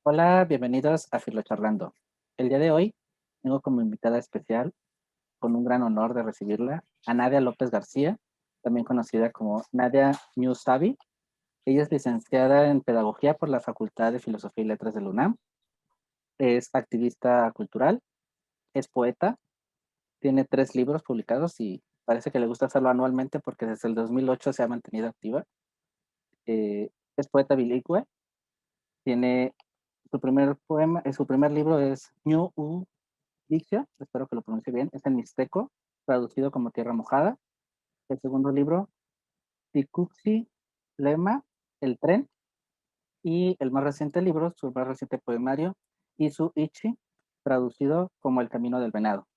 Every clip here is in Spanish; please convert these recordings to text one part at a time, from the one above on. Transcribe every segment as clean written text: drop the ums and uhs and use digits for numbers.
Hola, bienvenidos a Filocharlando. El día de hoy tengo como invitada especial, con un gran honor de recibirla, a Nadia López García, también conocida como Nadia Newsabi. Ella es licenciada en Pedagogía por la Facultad de Filosofía y Letras de la UNAM, es activista cultural, es poeta, tiene 3 libros publicados y parece que le gusta hacerlo anualmente porque desde el 2008 se ha mantenido activa. Es poeta bilingüe, tiene su primer poema, su primer libro es Ñu Dixia, espero que lo pronuncie bien, es en mixteco, traducido como Tierra Mojada. El segundo libro, Tikuxi Lema, El Tren. Y el más reciente libro, su más reciente poemario, Isu Ichi, traducido como El Camino del Venado.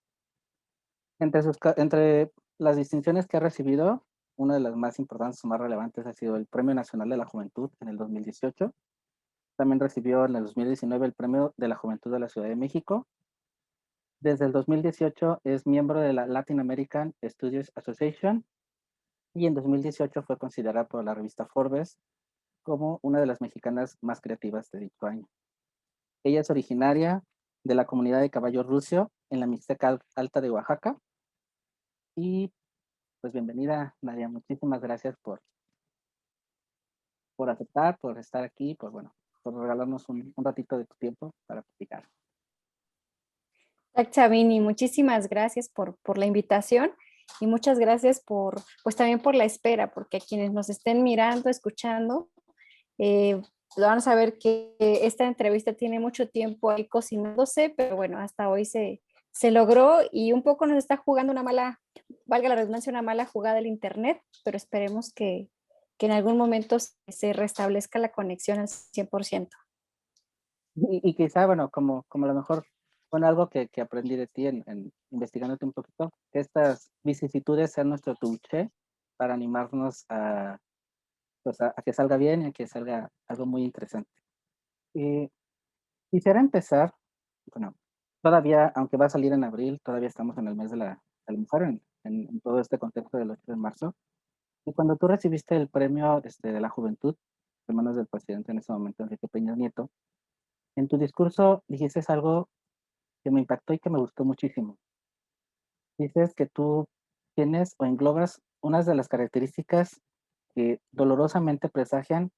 Entre las distinciones que ha recibido, una de las más importantes o más relevantes ha sido el Premio Nacional de la Juventud en el 2018. También recibió en el 2019 el Premio de la Juventud de la Ciudad de México. Desde el 2018 es miembro de la Latin American Studios Association y en 2018 fue considerada por la revista Forbes como una de las mexicanas más creativas de dicho año. Ella es originaria de la comunidad de Caballo Rucio en la Mixteca Alta de Oaxaca. Y pues bienvenida, Nadia. Muchísimas gracias por aceptar, por estar aquí, por regalarnos un ratito de tu tiempo para platicar. Xavini, muchísimas gracias por la invitación y muchas gracias pues también por la espera, porque a quienes nos estén mirando, escuchando, eh, van a saber que esta entrevista tiene mucho tiempo ahí cocinándose, pero bueno, hasta hoy se logró y un poco nos está jugando una mala, valga la redundancia, una mala jugada del internet, pero esperemos que en algún momento se restablezca la conexión al 100%. Y quizá, bueno, como a lo mejor fue algo que aprendí de ti en investigándote un poquito, que estas vicisitudes sean nuestro touché para animarnos a que salga bien y a que salga algo muy interesante. Y quisiera empezar, bueno, todavía, aunque va a salir en abril, todavía estamos en el mes de la mujer, en todo este contexto del 8 de marzo. Y cuando tú recibiste el premio de la juventud, de manos del presidente en ese momento, Enrique Peña Nieto, en tu discurso dijiste algo que me impactó y que me gustó muchísimo. Dices que tú tienes o englobas unas de las características que dolorosamente presagian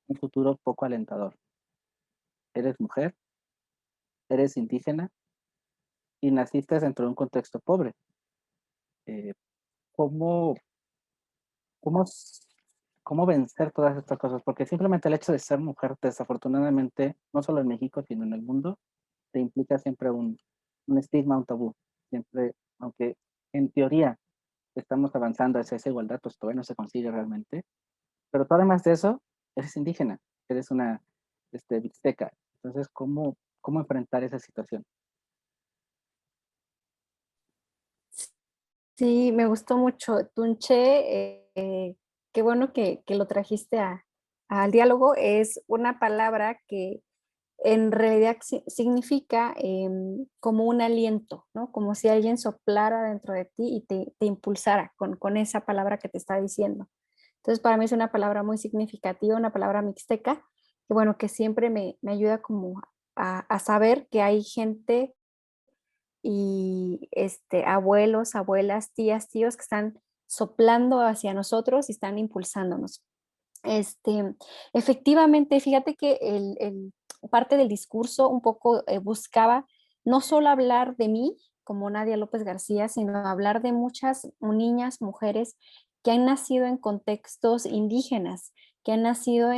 un futuro poco alentador. Eres mujer, eres indígena y naciste dentro de un contexto pobre. Eh, ¿cómo, cómo, s- cómo vencer todas estas cosas? Porque simplemente el hecho de ser mujer, desafortunadamente, no solo en México, sino en el mundo, te implica siempre un estigma, un tabú. Siempre, aunque en teoría estamos avanzando hacia esa igualdad, pues todavía no se consigue realmente. Pero tú además de eso, eres indígena, eres una mixteca. Entonces, ¿cómo enfrentar esa situación? Sí, me gustó mucho. Tunche, qué bueno que lo trajiste al diálogo. Es una palabra que en realidad significa como un aliento, ¿no? Como si alguien soplara dentro de ti y te impulsara con esa palabra que te está diciendo. Entonces, para mí es una palabra muy significativa, una palabra mixteca, que bueno, que siempre me ayuda como a saber que hay gente y abuelos, abuelas, tías, tíos que están soplando hacia nosotros y están impulsándonos. Este, efectivamente, fíjate que parte del discurso un poco buscaba no solo hablar de mí, como Nadia López García, sino hablar de muchas niñas, mujeres que han nacido en contextos indígenas, que han nacido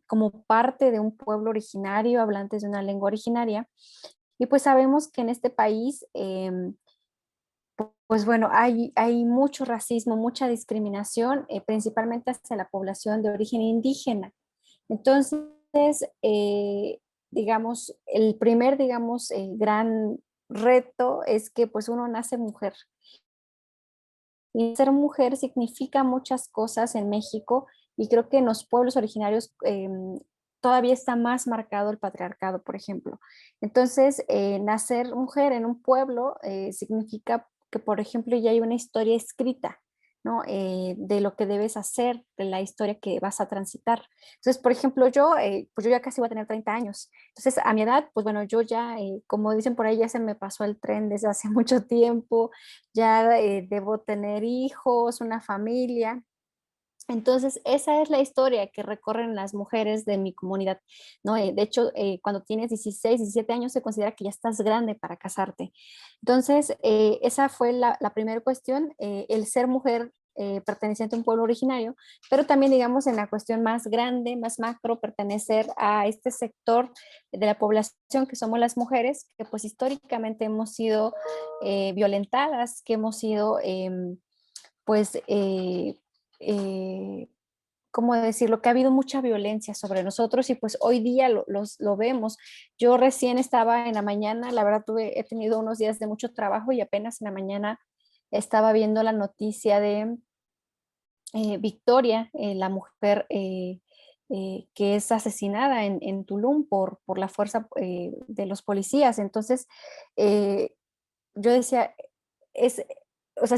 como parte de un pueblo originario, hablantes de una lengua originaria. Y pues sabemos que en este país pues bueno, hay mucho racismo, mucha discriminación, principalmente hacia la población de origen indígena. Entonces, digamos, el primer, digamos, gran reto es que pues uno nace mujer. Y ser mujer significa muchas cosas en México y creo que en los pueblos originarios todavía está más marcado el patriarcado, por ejemplo. Entonces, nacer mujer en un pueblo significa que, por ejemplo, ya hay una historia escrita, ¿no? De lo que debes hacer, de la historia que vas a transitar. Entonces, por ejemplo, yo, pues yo ya casi voy a tener 30 años. Entonces, a mi edad, pues bueno, yo ya, como dicen por ahí, ya se me pasó el tren desde hace mucho tiempo, ya debo tener hijos, una familia. Entonces, esa es la historia que recorren las mujeres de mi comunidad, ¿no? De hecho, cuando tienes 16, 17 años se considera que ya estás grande para casarte. Entonces, esa fue la primera cuestión, el ser mujer perteneciente a un pueblo originario, pero también, digamos, en la cuestión más grande, más macro, pertenecer a este sector de la población que somos las mujeres, que pues históricamente hemos sido violentadas, que hemos sido, pues, eh, ¿cómo decirlo? Que ha habido mucha violencia sobre nosotros y pues hoy día lo vemos. Yo recién estaba en la mañana, la verdad he tenido unos días de mucho trabajo y apenas en la mañana estaba viendo la noticia de Victoria, la mujer que es asesinada en Tulum por la fuerza de los policías. Entonces, eh, yo decía, es, o sea,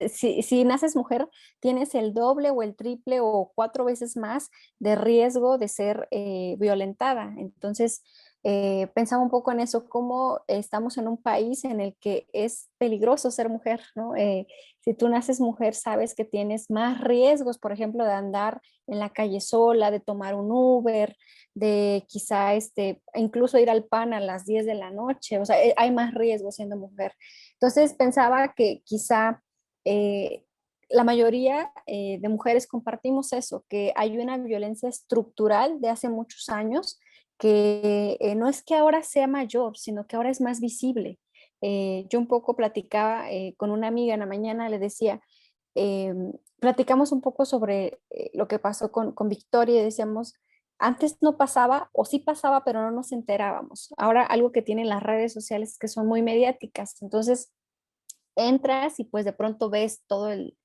si naces mujer, tienes el doble o el triple o 4 veces más de riesgo de ser violentada. Entonces, pensaba un poco en eso, cómo estamos en un país en el que es peligroso ser mujer, ¿no? Si tú naces mujer, sabes que tienes más riesgos, por ejemplo, de andar en la calle sola, de tomar un Uber, de quizá incluso ir al pan a las 10 de la noche, o sea, hay más riesgo siendo mujer. Entonces pensaba que quizá eh, la mayoría de mujeres compartimos eso, que hay una violencia estructural de hace muchos años que no es que ahora sea mayor, sino que ahora es más visible. Yo un poco platicaba con una amiga en la mañana, le decía, eh, platicamos un poco sobre lo que pasó con Victoria y decíamos, antes no pasaba o sí pasaba, pero no nos enterábamos. Ahora algo que tienen las redes sociales que son muy mediáticas. Entonces entras y pues de pronto ves todo el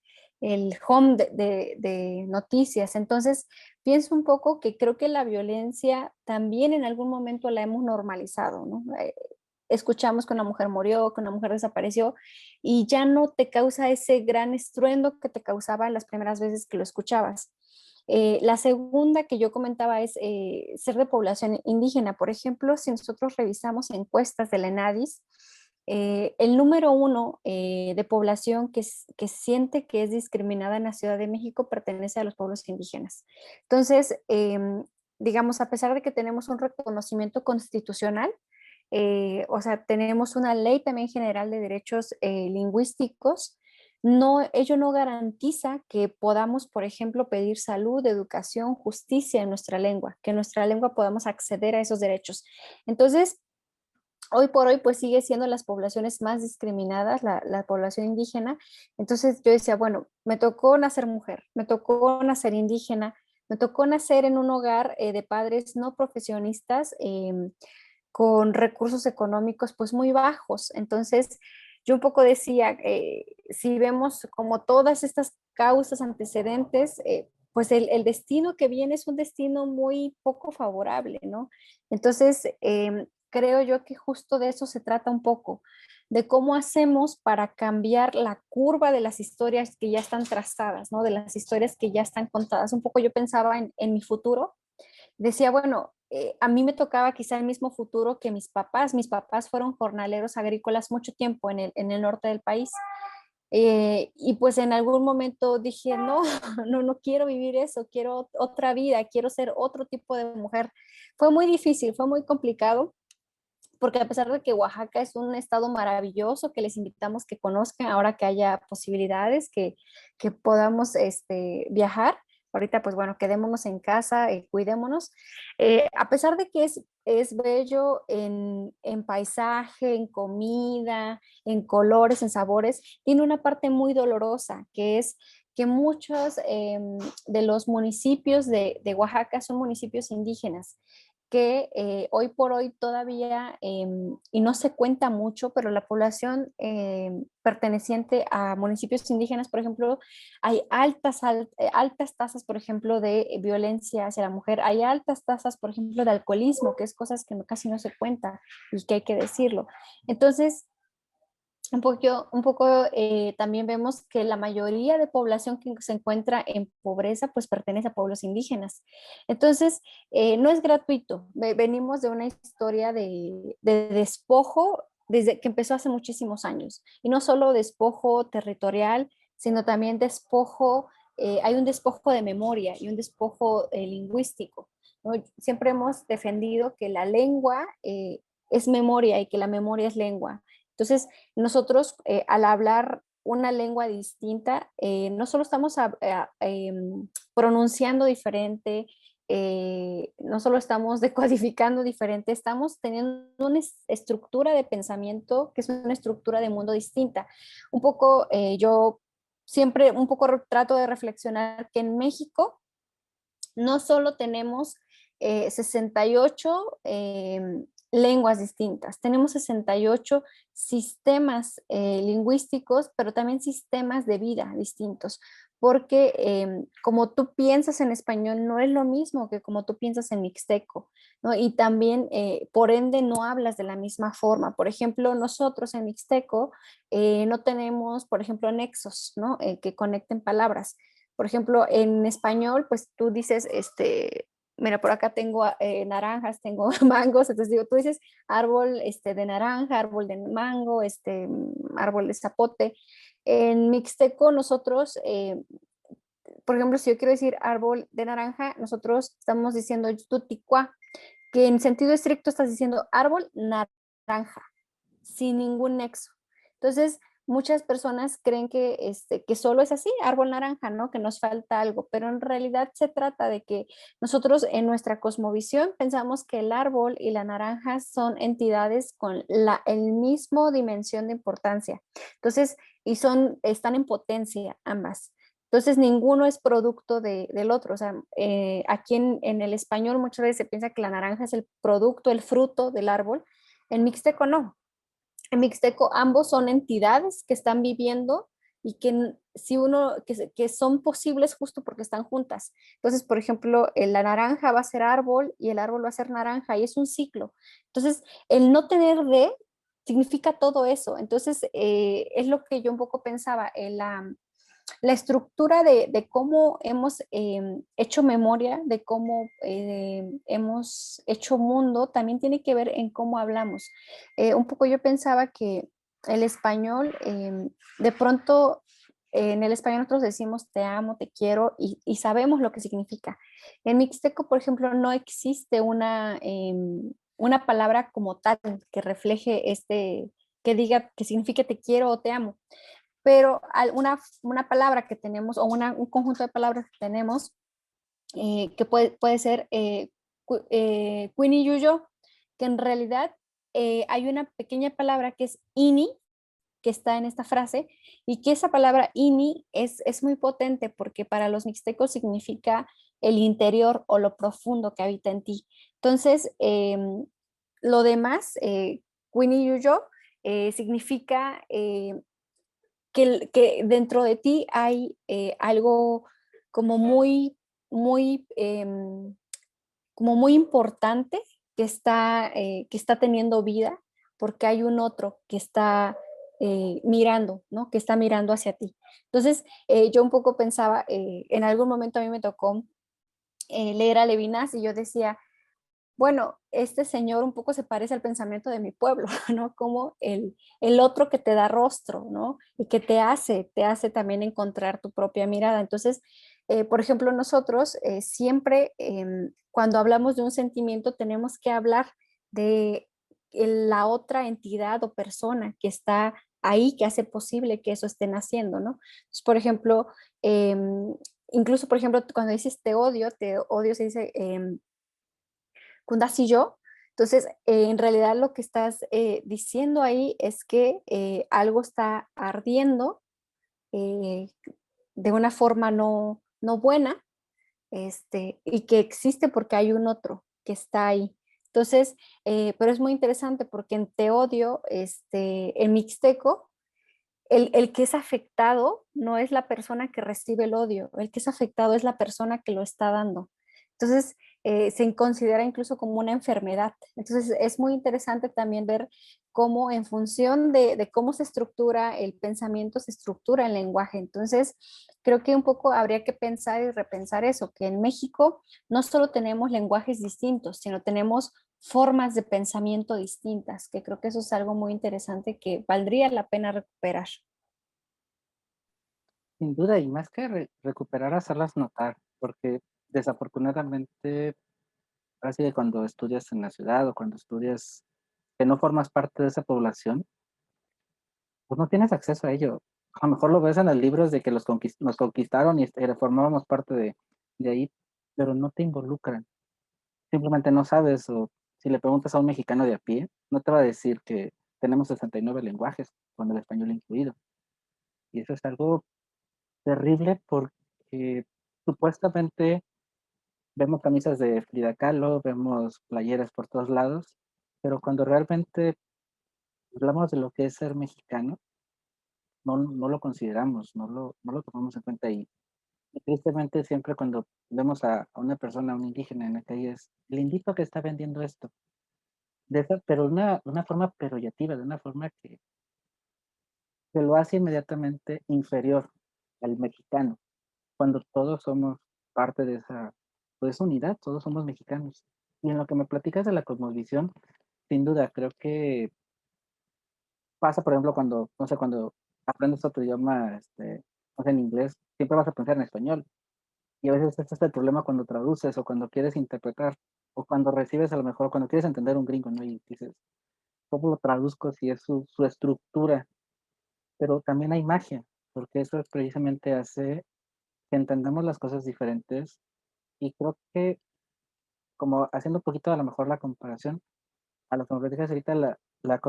home de noticias. Entonces pienso un poco que creo que la violencia también en algún momento la hemos normalizado, ¿no? Escuchamos que una mujer murió, que una mujer desapareció y ya no te causa ese gran estruendo que te causaba las primeras veces que lo escuchabas. La segunda que yo comentaba es ser de población indígena. Por ejemplo, si nosotros revisamos encuestas de la ENADIS, el número uno de población que siente que es discriminada en la Ciudad de México pertenece a los pueblos indígenas. Entonces, digamos, a pesar de que tenemos un reconocimiento constitucional, o sea, tenemos una ley también general de derechos lingüísticos, no, ello no garantiza que podamos, por ejemplo, pedir salud, educación, justicia en nuestra lengua, que en nuestra lengua podamos acceder a esos derechos. Entonces, hoy por hoy, pues sigue siendo las poblaciones más discriminadas, la población indígena. Entonces yo decía, bueno, me tocó nacer mujer, me tocó nacer indígena, me tocó nacer en un hogar de padres no profesionistas, con recursos económicos pues muy bajos. Entonces yo un poco decía, si vemos como todas estas causas antecedentes, pues el destino que viene es un destino muy poco favorable, ¿no? Entonces, creo yo que justo de eso se trata un poco, de cómo hacemos para cambiar la curva de las historias que ya están trazadas, ¿no? De las historias que ya están contadas. Un poco yo pensaba en mi futuro, decía, bueno, a mí me tocaba quizá el mismo futuro que mis papás fueron jornaleros agrícolas mucho tiempo en el norte del país. Y pues en algún momento dije, no, no quiero vivir eso, quiero otra vida, quiero ser otro tipo de mujer. Fue muy difícil, fue muy complicado, porque a pesar de que Oaxaca es un estado maravilloso, que les invitamos que conozcan ahora que haya posibilidades, que podamos viajar. Ahorita, pues bueno, quedémonos en casa, cuidémonos. A pesar de que es bello en paisaje, en comida, en colores, en sabores, tiene una parte muy dolorosa, que es que muchos de los municipios de Oaxaca son municipios indígenas que hoy por hoy todavía, y no se cuenta mucho, pero la población perteneciente a municipios indígenas, por ejemplo, hay altas tasas, por ejemplo, de violencia hacia la mujer, hay altas tasas, por ejemplo, de alcoholismo, que es cosas que casi no se cuenta y que hay que decirlo. Entonces, un poco también vemos que la mayoría de población que se encuentra en pobreza pues pertenece a pueblos indígenas. Entonces, no es gratuito. Venimos de una historia de despojo desde que empezó hace muchísimos años. Y no solo despojo territorial, sino también despojo, hay un despojo de memoria y un despojo lingüístico, ¿no? Siempre hemos defendido que la lengua es memoria y que la memoria es lengua. Entonces, nosotros al hablar una lengua distinta, no solo estamos pronunciando diferente, no solo estamos decodificando diferente, estamos teniendo una estructura de pensamiento que es una estructura de mundo distinta. Un poco, yo siempre un poco trato de reflexionar que en México no solo tenemos 68 lenguas distintas, tenemos 68 sistemas lingüísticos, pero también sistemas de vida distintos, porque como tú piensas en español no es lo mismo que como tú piensas en mixteco, ¿no? Y también, por ende, no hablas de la misma forma. Por ejemplo, nosotros en mixteco no tenemos, por ejemplo, nexos, ¿no? Que conecten palabras. Por ejemplo, en español, pues tú dices, mira, por acá tengo naranjas, tengo mangos, entonces digo, tú dices árbol de naranja, árbol de mango, árbol de zapote. En mixteco nosotros, por ejemplo, si yo quiero decir árbol de naranja, nosotros estamos diciendo tuticua, que en sentido estricto estás diciendo árbol naranja, sin ningún nexo. Entonces, muchas personas creen que solo es así, árbol naranja, ¿no? Que nos falta algo, pero en realidad se trata de que nosotros en nuestra cosmovisión pensamos que el árbol y la naranja son entidades con el mismo dimensión de importancia. Entonces, están en potencia ambas. Entonces, ninguno es producto del otro. O sea, aquí en el español muchas veces se piensa que la naranja es el producto, el fruto del árbol. En mixteco no. En mixteco ambos son entidades que están viviendo y si uno, que son posibles justo porque están juntas. Entonces, por ejemplo, la naranja va a ser árbol y el árbol va a ser naranja y es un ciclo. Entonces, el no tener de significa todo eso. Entonces, es lo que yo un poco pensaba, la estructura de cómo hemos hecho memoria, de cómo hemos hecho mundo, también tiene que ver en cómo hablamos. Un poco yo pensaba que el español, de pronto, en el español nosotros decimos te amo, te quiero y sabemos lo que significa. En mixteco, por ejemplo, no existe una palabra como tal que refleje que diga, que signifique te quiero o te amo, pero una palabra que tenemos o un conjunto de palabras que tenemos que puede ser Queenie Yuyo, que en realidad hay una pequeña palabra que es ini, que está en esta frase, y que esa palabra ini es muy potente porque para los mixtecos significa el interior o lo profundo que habita en ti. Entonces, lo demás, Queenie Yuyo, significa que dentro de ti hay algo como muy, como muy importante que está teniendo vida porque hay un otro que está mirando, ¿no? Que está mirando hacia ti. Entonces, yo un poco pensaba, en algún momento a mí me tocó leer a Levinas y yo decía, bueno, este señor un poco se parece al pensamiento de mi pueblo, ¿no? Como el otro que te da rostro, ¿no? Y que te hace también encontrar tu propia mirada. Entonces, por ejemplo, nosotros siempre cuando hablamos de un sentimiento tenemos que hablar de la otra entidad o persona que está ahí, que hace posible que eso estén haciendo, ¿no? Entonces, por ejemplo, incluso, por ejemplo, cuando dices te odio se dice Kundas y yo. Entonces, en realidad lo que estás diciendo ahí es que algo está ardiendo eh, de una forma no buena, y que existe porque hay un otro que está ahí. Entonces, pero es muy interesante porque en Teodio, en Mixteco, el que es afectado no es la persona que recibe el odio, el que es afectado es la persona que lo está dando. Entonces, se considera incluso como una enfermedad. Entonces es muy interesante también ver cómo en función de cómo se estructura el pensamiento, se estructura el lenguaje. Entonces creo que un poco habría que pensar y repensar eso, que en México no solo tenemos lenguajes distintos, sino tenemos formas de pensamiento distintas, que creo que eso es algo muy interesante que valdría la pena recuperar. Sin duda, y más que recuperar, hacerlas notar, porque desafortunadamente, así que cuando estudias en la ciudad o cuando estudias que no formas parte de esa población, pues no tienes acceso a ello. A lo mejor lo ves en los libros de que nos conquistaron y formábamos parte de ahí, pero no te involucran. Simplemente no sabes, o si le preguntas a un mexicano de a pie, no te va a decir que tenemos 69 lenguajes, con el español incluido. Y eso es algo terrible porque supuestamente vemos camisas de Frida Kahlo, vemos playeras por todos lados, pero cuando realmente hablamos de lo que es ser mexicano, no lo consideramos, no lo tomamos en cuenta. Y tristemente siempre cuando vemos a una persona, a un indígena en la calle, es el indito que está vendiendo esto. Pero una forma peyorativa, de una forma que lo hace inmediatamente inferior al mexicano, cuando todos somos parte de esa unidad, todos somos mexicanos. Y en lo que me platicas de la cosmovisión, sin duda, creo que pasa, por ejemplo, cuando, no sé, cuando aprendes otro idioma, no sé, en inglés, siempre vas a pensar en español. Y a veces este es el problema cuando traduces o cuando quieres interpretar o cuando recibes, a lo mejor, cuando quieres entender un gringo, ¿no? Y dices, ¿cómo lo traduzco si es su estructura? Pero también hay magia, porque eso precisamente hace que entendamos las cosas diferentes. Y creo que, como haciendo un poquito a lo mejor la comparación, a lo que me platicas ahorita, la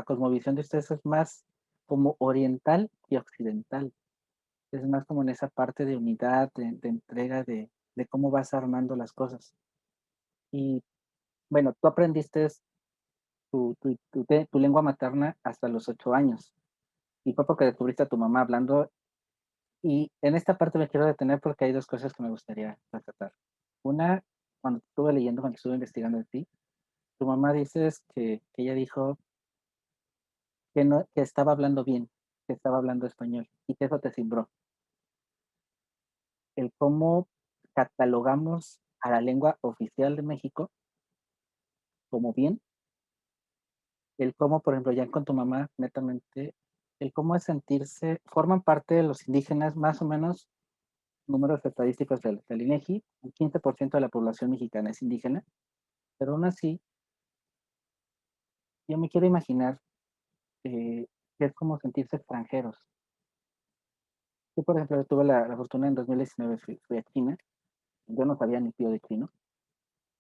cosmovisión de ustedes es más como oriental y occidental. Es más como en esa parte de unidad, de entrega, de cómo vas armando las cosas. Y bueno, tú aprendiste tu lengua materna hasta los 8 años. Y fue porque descubriste a tu mamá hablando. Y en esta parte me quiero detener porque hay dos cosas que me gustaría rescatar. Una, cuando estuve leyendo, cuando estuve investigando de ti, tu mamá dices que ella dijo que, no, que estaba hablando bien, que estaba hablando español y que eso te cimbró. El cómo catalogamos a la lengua oficial de México como bien, el cómo, por ejemplo, ya con tu mamá, netamente, el cómo es sentirse, forman parte de los indígenas, más o menos, números estadísticos del INEGI, el 15% de la población mexicana es indígena, pero aún así, yo me quiero imaginar que es como sentirse extranjeros. Yo, por ejemplo, tuve la fortuna en 2019, fui a China, yo no sabía ni pío de chino.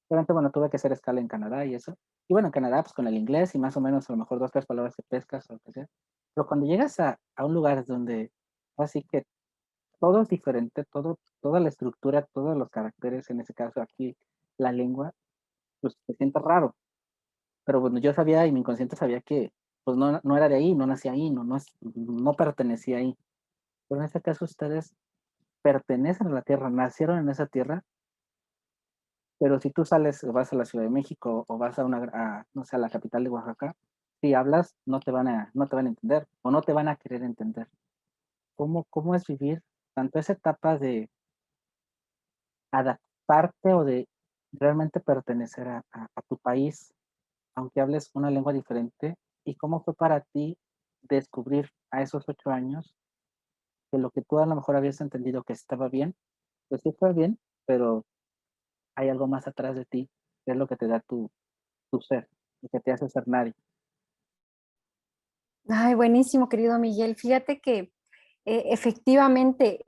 Obviamente, bueno, tuve que hacer escala en Canadá y eso. Y bueno, en Canadá, pues con el inglés y más o menos a lo mejor dos, tres palabras de pescas o lo que sea. Pero cuando llegas a un lugar donde así que todo es diferente, toda la estructura, todos los caracteres, en ese caso aquí, la lengua, pues se siente raro. Pero bueno, yo sabía y mi inconsciente sabía que pues no era de ahí, no nací ahí, no pertenecía ahí. Pero en este caso ustedes pertenecen a la tierra, nacieron en esa tierra. Pero si tú sales o vas a la Ciudad de México o vas no sé, a la capital de Oaxaca, si hablas, no te van a entender o no te van a querer entender. ¿Cómo es vivir tanto esa etapa de adaptarte o de realmente pertenecer a tu país, aunque hables una lengua diferente? ¿Y cómo fue para ti descubrir a esos 8 años que lo que tú a lo mejor habías entendido que estaba bien, pues sí fue bien, pero hay algo más atrás de ti, que es lo que te da tu ser, y que te hace ser nadie? Ay, buenísimo, querido Miguel. Fíjate que efectivamente,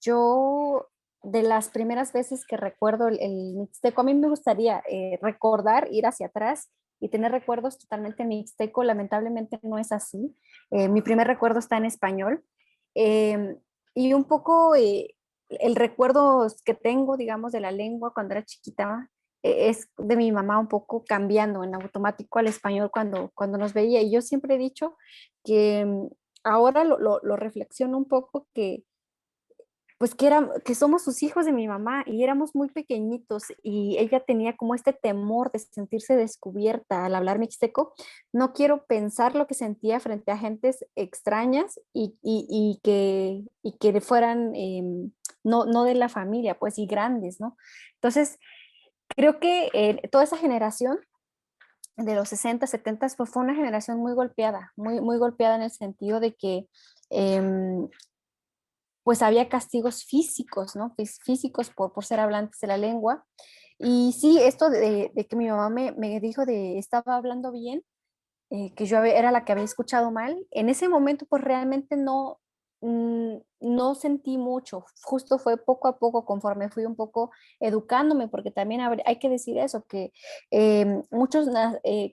yo de las primeras veces que recuerdo el mixteco, a mí me gustaría recordar, ir hacia atrás y tener recuerdos totalmente mixteco. Lamentablemente no es así. Mi primer recuerdo está en español. Em, y un poco el recuerdo que tengo, digamos, de la lengua cuando era chiquita, es de mi mamá un poco cambiando en automático al español cuando nos veía. Y yo siempre he dicho que ahora lo reflexiono un poco, que pues que somos sus hijos de mi mamá y éramos muy pequeñitos y ella tenía como este temor de sentirse descubierta al hablar mixteco. No quiero pensar lo que sentía frente a gentes extrañas y que fueran no de la familia, pues y grandes, ¿no? Entonces, creo que toda esa generación de los 60, 70 pues fue una generación muy golpeada, muy golpeada en el sentido de que em, pues había castigos físicos, ¿no? Físicos por ser hablantes de la lengua. Y sí, esto de que mi mamá me dijo de estaba hablando bien, que era la que había escuchado mal, en ese momento pues realmente no sentí mucho, justo fue poco a poco conforme fui un poco educándome, porque también hay que decir eso, que muchos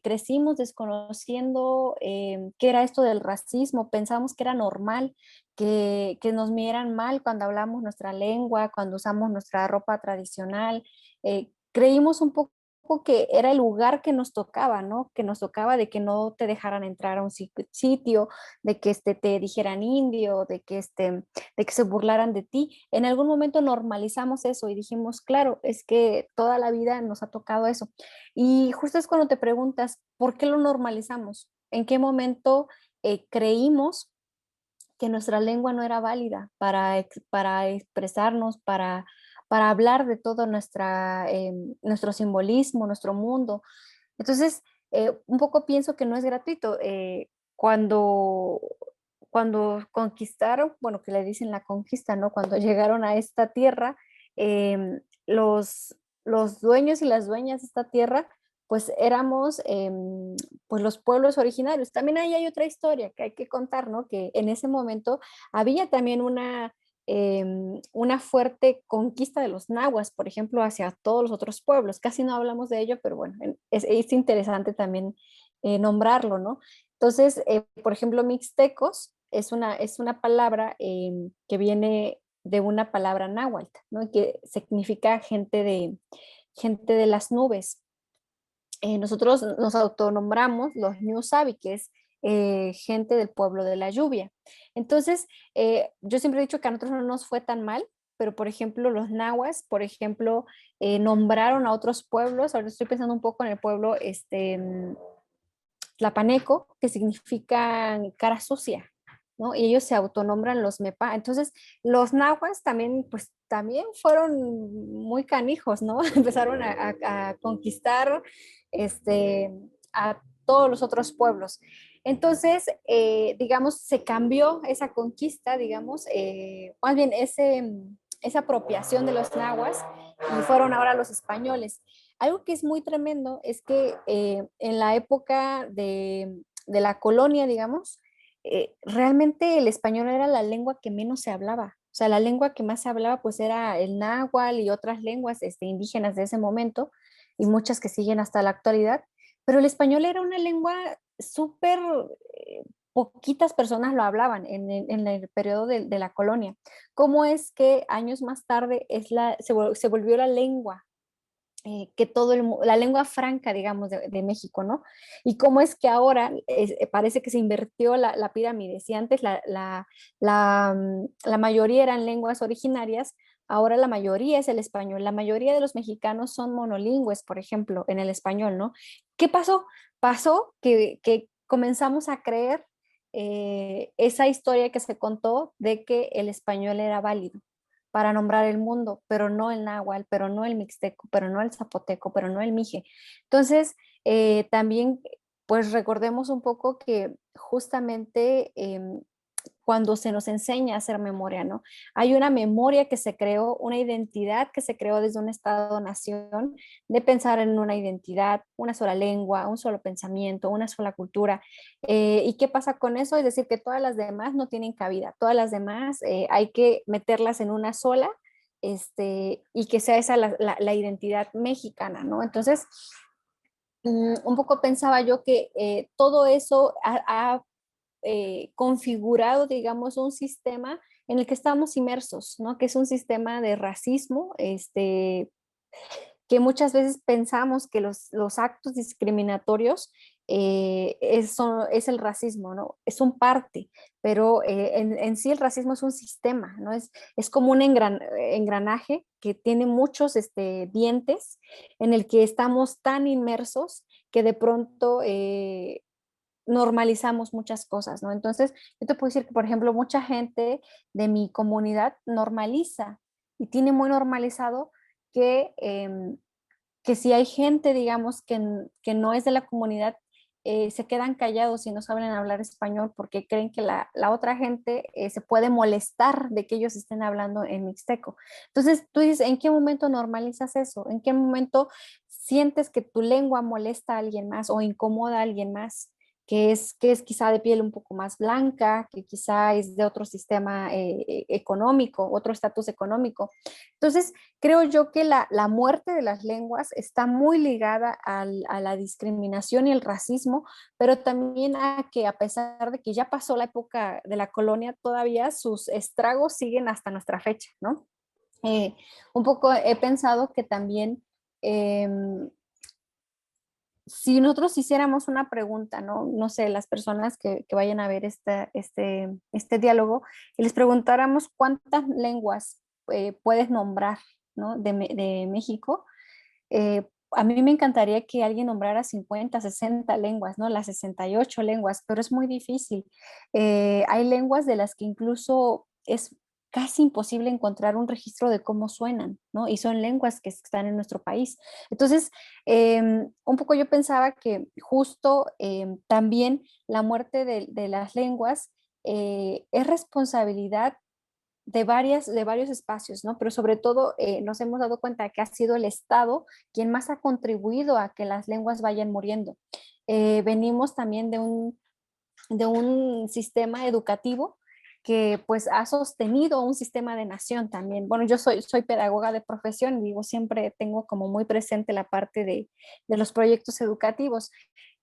crecimos desconociendo qué era esto del racismo, pensamos que era normal, que nos miran mal cuando hablamos nuestra lengua, cuando usamos nuestra ropa tradicional, creímos un poco que era el lugar que nos tocaba, ¿no? Que nos tocaba de que no te dejaran entrar a un sitio, de que te dijeran indio, de que se burlaran de ti. En algún momento normalizamos eso y dijimos, claro, es que toda la vida nos ha tocado eso. Y justo es cuando te preguntas, ¿por qué lo normalizamos? ¿En qué momento creímos que nuestra lengua no era válida para expresarnos, para hablar de todo nuestro simbolismo, nuestro mundo? Entonces, un poco pienso que no es gratuito. Cuando conquistaron, bueno, que le dicen la conquista, ¿no? Cuando llegaron a esta tierra, los dueños y las dueñas de esta tierra, pues éramos pues los pueblos originarios. También ahí hay otra historia que hay que contar, ¿no? Que en ese momento había también una fuerte conquista de los nahuas, por ejemplo, hacia todos los otros pueblos. Casi no hablamos de ello, pero bueno, es interesante también nombrarlo, ¿no? Entonces, por ejemplo, mixtecos es una palabra que viene de una palabra náhuatl, ¿no? Que significa gente de las nubes. Nosotros nos autonombramos los Ñusabi, que es gente del pueblo de la lluvia. Entonces, yo siempre he dicho que a nosotros no nos fue tan mal, pero por ejemplo, los nahuas, por ejemplo, nombraron a otros pueblos. Ahora estoy pensando un poco en el pueblo Tlapaneco, que significa cara sucia, ¿no? Y ellos se autonombran los Mepa. Entonces, los nahuas también, pues también fueron muy canijos, ¿no? Empezaron a conquistar este, a todos los otros pueblos. Entonces, digamos, se cambió esa conquista, digamos, más bien esa apropiación de los nahuas y fueron ahora los españoles. Algo que es muy tremendo es que en la época de la colonia, digamos, realmente el español era la lengua que menos se hablaba. O sea, la lengua que más se hablaba pues era el náhuatl y otras lenguas indígenas de ese momento y muchas que siguen hasta la actualidad. Pero el español era una lengua súper, poquitas personas lo hablaban en el periodo de la colonia. ¿Cómo es que años más tarde se volvió la lengua que la lengua franca, digamos, de México, ¿no? Y cómo es que ahora parece que se invirtió la pirámide. Si antes la mayoría eran lenguas originarias, ahora la mayoría es el español. La mayoría de los mexicanos son monolingües, por ejemplo, en el español, ¿no? ¿Qué pasó? Pasó que comenzamos a creer esa historia que se contó de que el español era válido para nombrar el mundo, pero no el náhuatl, pero no el mixteco, pero no el zapoteco, pero no el mije. Entonces, también, pues recordemos un poco que justamente cuando se nos enseña a hacer memoria, ¿no? Hay una memoria que se creó, una identidad que se creó desde un Estado-nación, de pensar en una identidad, una sola lengua, un solo pensamiento, una sola cultura. ¿Y qué pasa con eso? Es decir, que todas las demás no tienen cabida, todas las demás hay que meterlas en una sola y que sea esa la identidad mexicana, ¿no? Entonces, un poco pensaba yo que todo eso ha configurado, digamos, un sistema en el que estamos inmersos, ¿no? Que es un sistema de racismo, que muchas veces pensamos que los actos discriminatorios eso es el racismo, ¿no? Es un parte, pero en sí el racismo es un sistema, ¿no? Es como un engranaje que tiene muchos dientes en el que estamos tan inmersos que de pronto normalizamos muchas cosas, ¿no? Entonces, yo te puedo decir que, por ejemplo, mucha gente de mi comunidad normaliza y tiene muy normalizado que si hay gente, digamos, que no es de la comunidad, se quedan callados y no saben hablar español porque creen que la otra gente se puede molestar de que ellos estén hablando en mixteco. Entonces, tú dices, ¿en qué momento normalizas eso? ¿En qué momento sientes que tu lengua molesta a alguien más o incomoda a alguien más? Que es quizá de piel un poco más blanca, que quizá es de otro sistema económico, otro estatus económico. Entonces, creo yo que la muerte de las lenguas está muy ligada a la discriminación y el racismo, pero también a que a pesar de que ya pasó la época de la colonia, todavía sus estragos siguen hasta nuestra fecha, ¿no? Eh, un poco he pensado que también si nosotros hiciéramos una pregunta, ¿no? No sé, las personas que vayan a ver este diálogo, y les preguntáramos cuántas lenguas puedes nombrar, ¿no? De México, a mí me encantaría que alguien nombrara 50, 60 lenguas, ¿no? Las 68 lenguas, pero es muy difícil. Hay lenguas de las que incluso es casi imposible encontrar un registro de cómo suenan, ¿no? Y son lenguas que están en nuestro país. Entonces, un poco yo pensaba que justo también la muerte de las lenguas es responsabilidad de varios espacios, ¿no? Pero sobre todo nos hemos dado cuenta que ha sido el Estado quien más ha contribuido a que las lenguas vayan muriendo. Venimos también de un sistema educativo que pues ha sostenido un sistema de nación también. Bueno, yo soy pedagoga de profesión, digo, siempre tengo como muy presente la parte de los proyectos educativos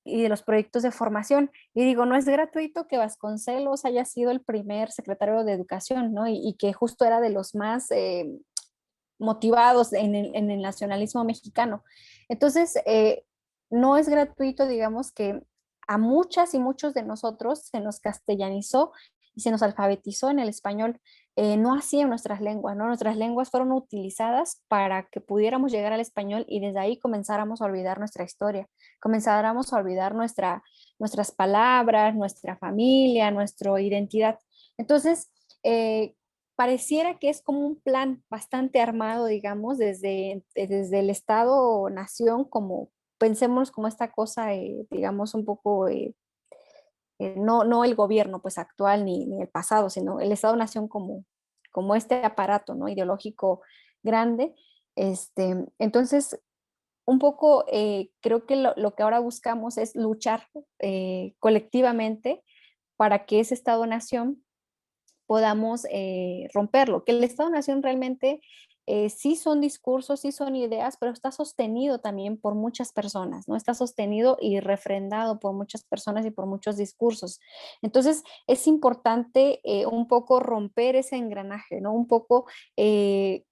y de los proyectos de formación. Y digo, no es gratuito que Vasconcelos haya sido el primer secretario de Educación, ¿no? Y que justo era de los más motivados en el nacionalismo mexicano. Entonces, no es gratuito, digamos, que a muchas y muchos de nosotros se nos castellanizó y se nos alfabetizó en el español, no así en nuestras lenguas, ¿no? Nuestras lenguas fueron utilizadas para que pudiéramos llegar al español y desde ahí comenzáramos a olvidar nuestra historia, comenzáramos a olvidar nuestras palabras, nuestra familia, nuestra identidad. Entonces, pareciera que es como un plan bastante armado, digamos, desde el Estado-nación, como pensemos como esta cosa, digamos, un poco, no el gobierno pues actual ni el pasado, sino el Estado-nación como este aparato, ¿no? Ideológico grande. Entonces, un poco creo que lo que ahora buscamos es luchar colectivamente para que ese Estado-nación podamos romperlo, que el Estado-Nación realmente sí son discursos, sí son ideas, pero está sostenido también por muchas personas, ¿no? Está sostenido y refrendado por muchas personas y por muchos discursos. Entonces, es importante un poco romper ese engranaje, ¿no? Un poco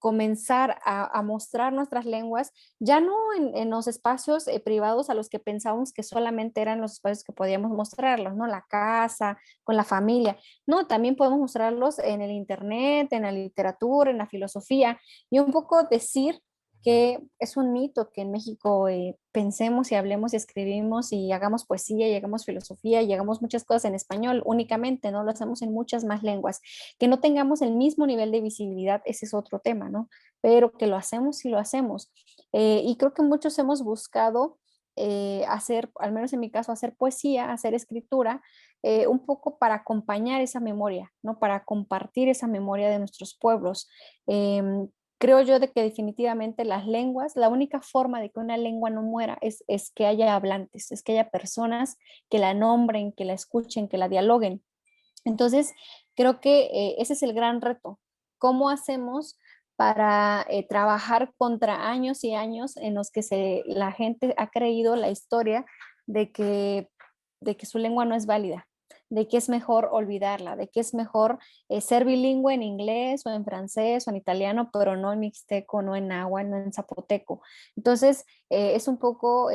comenzar a mostrar nuestras lenguas, ya no en los espacios privados a los que pensábamos que solamente eran los espacios que podíamos mostrarlos, ¿no? La casa, con la familia, no, también podemos mostrarlos en el internet, en la literatura, en la filosofía y un poco decir que es un mito que en México pensemos y hablemos y escribimos y hagamos poesía y hagamos filosofía y hagamos muchas cosas en español únicamente, ¿no? Lo hacemos en muchas más lenguas. Que no tengamos el mismo nivel de visibilidad, ese es otro tema, ¿no? Pero que lo hacemos y lo hacemos. Y creo que muchos hemos buscado hacer, al menos en mi caso, hacer poesía, hacer escritura, un poco para acompañar esa memoria, ¿no? Para compartir esa memoria de nuestros pueblos. Creo yo de que definitivamente las lenguas, la única forma de que una lengua no muera es que haya hablantes, es que haya personas que la nombren, que la escuchen, que la dialoguen. Entonces, creo que ese es el gran reto. ¿Cómo hacemos para trabajar contra años y años en los que la gente ha creído la historia de que su lengua no es válida, de que es mejor olvidarla, de que es mejor ser bilingüe en inglés o en francés o en italiano, pero no en mixteco, no en náhuatl, no en zapoteco? Entonces, es un poco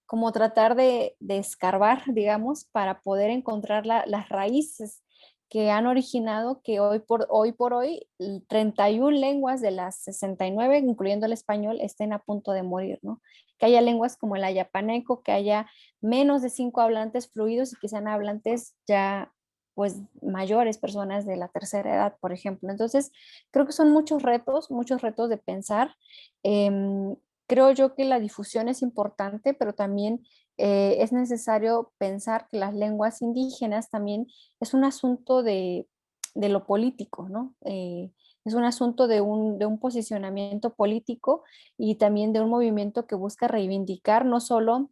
como tratar de escarbar, digamos, para poder encontrar las raíces que han originado que hoy por hoy 31 lenguas de las 69, incluyendo el español, estén a punto de morir, ¿no? Que haya lenguas como el ayapaneco, que haya menos de 5 hablantes fluidos y que sean hablantes ya pues mayores, personas de la tercera edad, por ejemplo. Entonces, creo que son muchos retos de pensar. Em, Creo yo que la difusión es importante, pero también es necesario pensar que las lenguas indígenas también es un asunto de lo político, ¿no? Es un asunto de un posicionamiento político y también de un movimiento que busca reivindicar no solo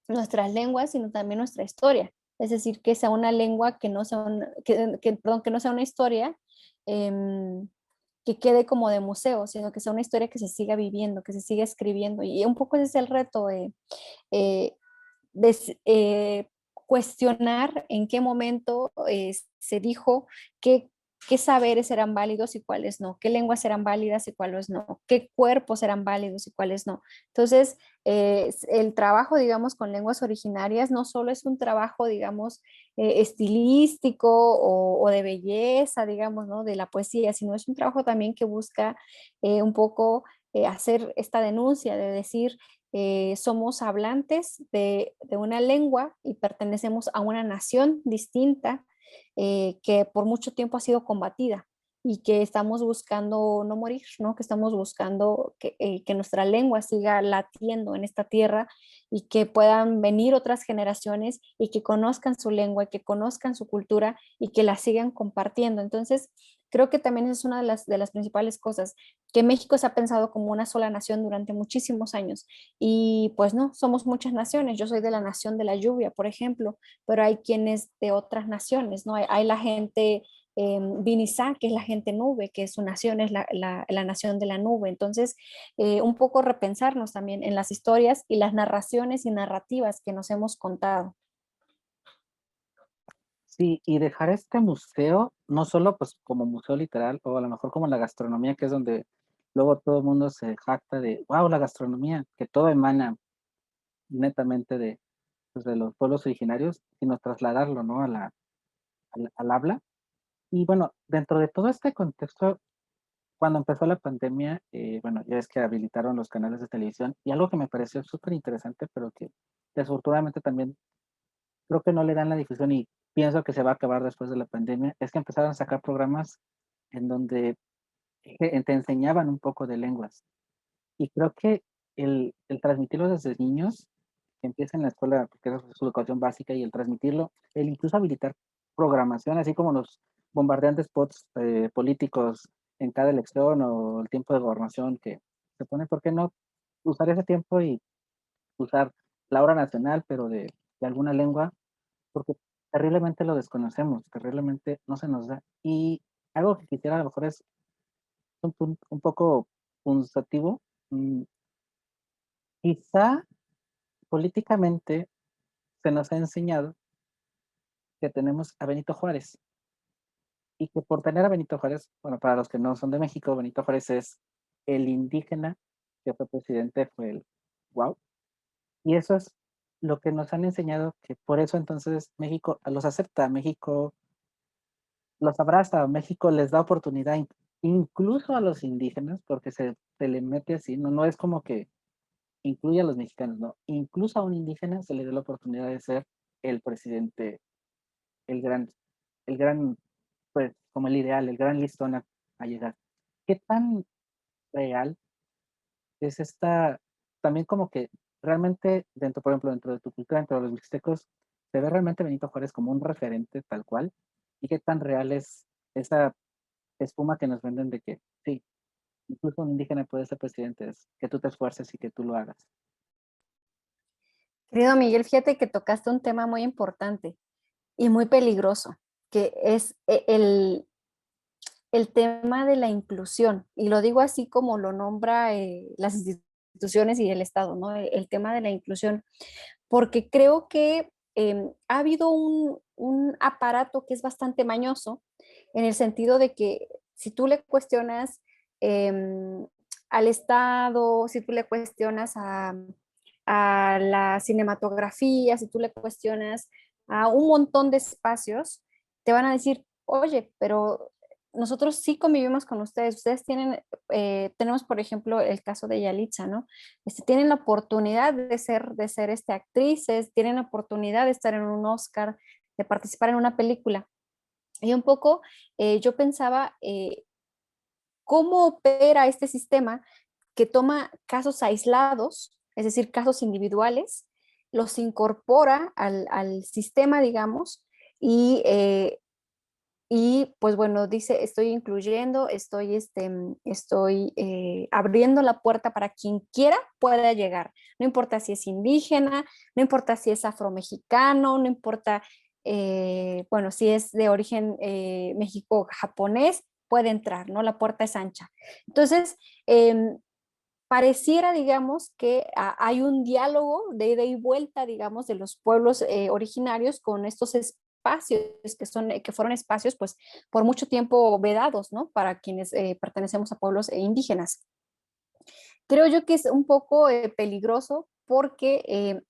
nuestras lenguas, sino también nuestra historia. Es decir, que sea una lengua que no sea perdón, que no sea una historia que quede como de museo, sino que sea una historia que se siga viviendo, que se siga escribiendo. Y un poco ese es el reto, eh, des- eh, cuestionar en qué momento se dijo qué saberes eran válidos y cuáles no, qué lenguas eran válidas y cuáles no, qué cuerpos eran válidos y cuáles no. Entonces, el trabajo, digamos, con lenguas originarias no solo es un trabajo, digamos, estilístico o de belleza, digamos, ¿no? De la poesía, sino es un trabajo también que busca un poco hacer esta denuncia de decir, somos hablantes de una lengua y pertenecemos a una nación distinta que por mucho tiempo ha sido combatida y que estamos buscando no morir, ¿no? Que estamos buscando que nuestra lengua siga latiendo en esta tierra y que puedan venir otras generaciones y que conozcan su lengua y que conozcan su cultura y que la sigan compartiendo. Entonces, creo que también es una de las principales cosas, que México se ha pensado como una sola nación durante muchísimos años y pues no, somos muchas naciones. Yo soy de la nación de la lluvia, por ejemplo, pero hay quienes de otras naciones, ¿no? Hay la gente Vinizá, que es la gente nube, que su nación es la nación de la nube. Entonces, un poco repensarnos también en las historias y las narraciones y narrativas que nos hemos contado. Sí, y dejar este museo, no solo pues como museo literal, o a lo mejor como la gastronomía, que es donde luego todo el mundo se jacta de, wow, la gastronomía, que todo emana netamente de, pues, de los pueblos originarios, sino trasladarlo, ¿no? Al habla. Y bueno, dentro de todo este contexto, cuando empezó la pandemia, bueno, ya es que habilitaron los canales de televisión y algo que me pareció súper interesante, pero que desafortunadamente también creo que no le dan la difusión y pienso que se va a acabar después de la pandemia, es que empezaron a sacar programas en donde te enseñaban un poco de lenguas. Y creo que el transmitirlo desde niños, que empieza en la escuela, porque es su educación básica, y el transmitirlo, el incluso habilitar programación, así como los bombardean de spots políticos en cada elección o el tiempo de gobernación que se pone, ¿por qué no usar ese tiempo y usar la hora nacional, pero de alguna lengua? Porque terriblemente lo desconocemos, terriblemente no se nos da. Y algo que quisiera a lo mejor es un poco punzativo. Quizá políticamente se nos ha enseñado que tenemos a Benito Juárez y que por tener a Benito Juárez, bueno, para los que no son de México, Benito Juárez es el indígena que fue presidente, fue el wow. Y eso es lo que nos han enseñado, que por eso entonces México los acepta, México los abraza, México les da oportunidad, incluso a los indígenas, porque se le mete así, no, no es como que incluye a los mexicanos, no, incluso a un indígena se le da la oportunidad de ser el presidente, el gran, el gran, pues como el ideal, el gran listón a llegar. ¿Qué tan real es esta, también como que realmente dentro, por ejemplo, dentro de tu cultura, dentro de los mixtecos, se ve realmente Benito Juárez como un referente tal cual? ¿Y qué tan real es esa espuma que nos venden de que sí, incluso un indígena puede ser presidente, es que tú te esfuerces y que tú lo hagas? Querido Miguel, fíjate que tocaste un tema muy importante y muy peligroso, que es el tema de la inclusión. Y lo digo así como lo nombra las instituciones y el Estado, ¿no? El tema de la inclusión, porque creo que ha habido un aparato que es bastante mañoso en el sentido de que si tú le cuestionas em, al Estado, si tú le cuestionas a la cinematografía, si tú le cuestionas a un montón de espacios, te van a decir, oye, pero nosotros sí convivimos con ustedes. Ustedes tienen, tenemos por ejemplo el caso de Yalitza, ¿no? Tienen la oportunidad de ser actrices, tienen la oportunidad de estar en un Oscar, de participar en una película. Y un poco yo pensaba cómo opera este sistema que toma casos aislados, es decir, casos individuales, los incorpora al sistema, digamos, y, y pues bueno, dice, estoy incluyendo, estoy abriendo la puerta para quien quiera pueda llegar. No importa si es indígena, no importa si es afromexicano, no importa, bueno, si es de origen México-japonés, puede entrar, ¿no? La puerta es ancha. Entonces, pareciera, digamos, que hay un diálogo de ida y vuelta, digamos, de los pueblos originarios con estos espacios que fueron espacios, pues, por mucho tiempo vedados, ¿no? Para quienes pertenecemos a pueblos indígenas. Creo yo que es un poco peligroso porque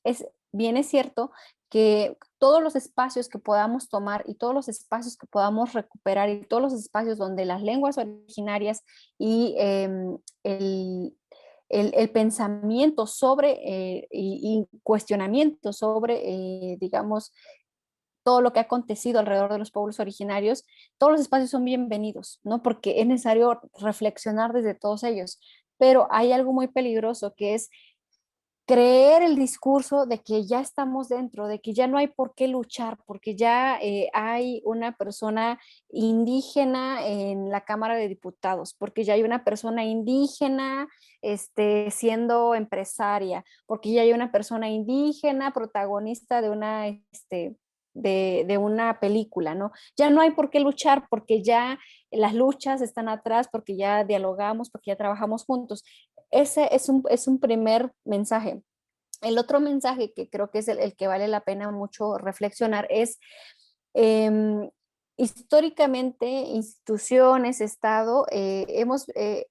bien es cierto que todos los espacios que podamos tomar y todos los espacios que podamos recuperar y todos los espacios donde las lenguas originarias y el pensamiento sobre y cuestionamiento sobre, digamos, todo lo que ha acontecido alrededor de los pueblos originarios, todos los espacios son bienvenidos, ¿no? Porque es necesario reflexionar desde todos ellos. Pero hay algo muy peligroso que es creer el discurso de que ya estamos dentro, de que ya no hay por qué luchar, porque ya hay una persona indígena en la Cámara de Diputados, porque ya hay una persona indígena siendo empresaria, porque ya hay una persona indígena protagonista de de una película, ¿no? Ya no hay por qué luchar porque ya las luchas están atrás, porque ya dialogamos, porque ya trabajamos juntos. Ese es un primer mensaje. El otro mensaje que creo que es el que vale la pena mucho reflexionar es, eh, históricamente instituciones, Estado,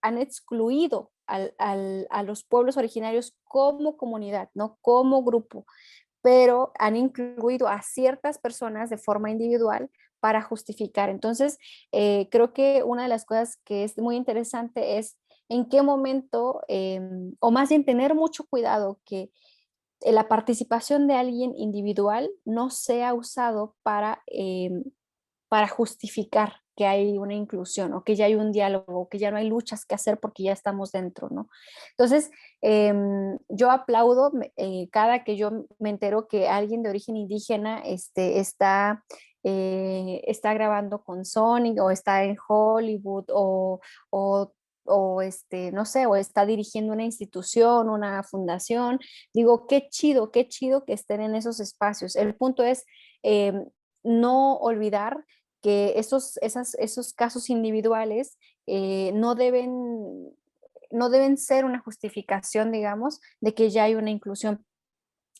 han excluido a los pueblos originarios como comunidad, ¿no? Como grupo, pero han incluido a ciertas personas de forma individual para justificar. Entonces, creo que una de las cosas que es muy interesante es en qué momento, o más bien tener mucho cuidado que la participación de alguien individual no sea usado para justificar que hay una inclusión o que ya hay un diálogo, o que ya no hay luchas que hacer porque ya estamos dentro, ¿no? Entonces, yo aplaudo cada que yo me entero que alguien de origen indígena está grabando con Sony o está en Hollywood o no sé, o está dirigiendo una institución, una fundación. Digo, qué chido que estén en esos espacios. El punto es no olvidar que esos casos individuales no deben ser una justificación, digamos, de que ya hay una inclusión.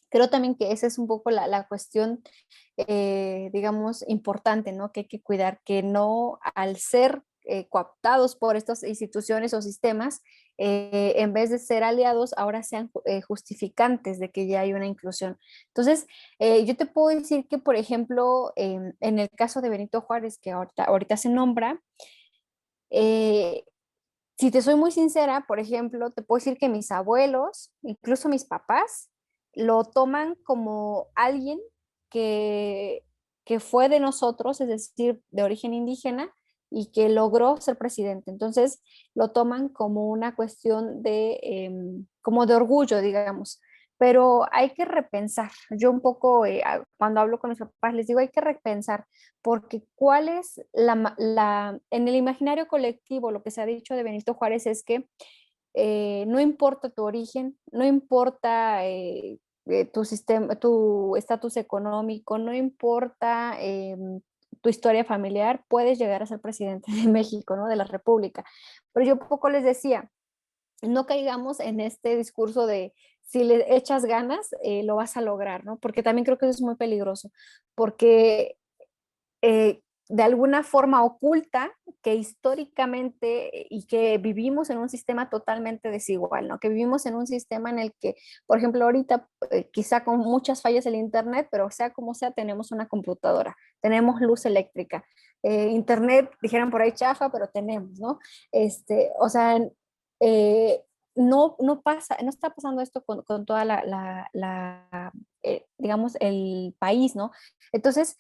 Creo también que esa es un poco la cuestión, digamos, importante, ¿no? Que hay que cuidar, que no al ser cooptados por estas instituciones o sistemas, en vez de ser aliados, ahora sean justificantes de que ya hay una inclusión. Entonces, yo te puedo decir que, por ejemplo, en el caso de Benito Juárez, que ahorita se nombra, eh, si te soy muy sincera, por ejemplo, te puedo decir que mis abuelos, incluso mis papás, lo toman como alguien que, que fue de nosotros, es decir, de origen indígena, y que logró ser presidente. Entonces, lo toman como una cuestión de, como de orgullo, digamos. Pero hay que repensar. Yo un poco, cuando hablo con mis papás, les digo, hay que repensar porque cuál es en el imaginario colectivo, lo que se ha dicho de Benito Juárez es que no importa tu origen, no importa tu sistema, tu estatus económico, no importa tu historia familiar, puedes llegar a ser presidente de México, ¿no? De la República. Pero yo poco les decía, no caigamos en este discurso de si le echas ganas, lo vas a lograr, ¿no? Porque también creo que eso es muy peligroso, porque de alguna forma oculta que históricamente y que vivimos en un sistema totalmente desigual, ¿no? Que vivimos en un sistema en el que, por ejemplo, ahorita quizá con muchas fallas el internet, pero sea como sea, tenemos una computadora, tenemos luz eléctrica. Internet, dijeran por ahí chafa, pero tenemos, ¿no? O sea, eh, no pasa, no está pasando esto con toda digamos, el país, ¿no? Entonces,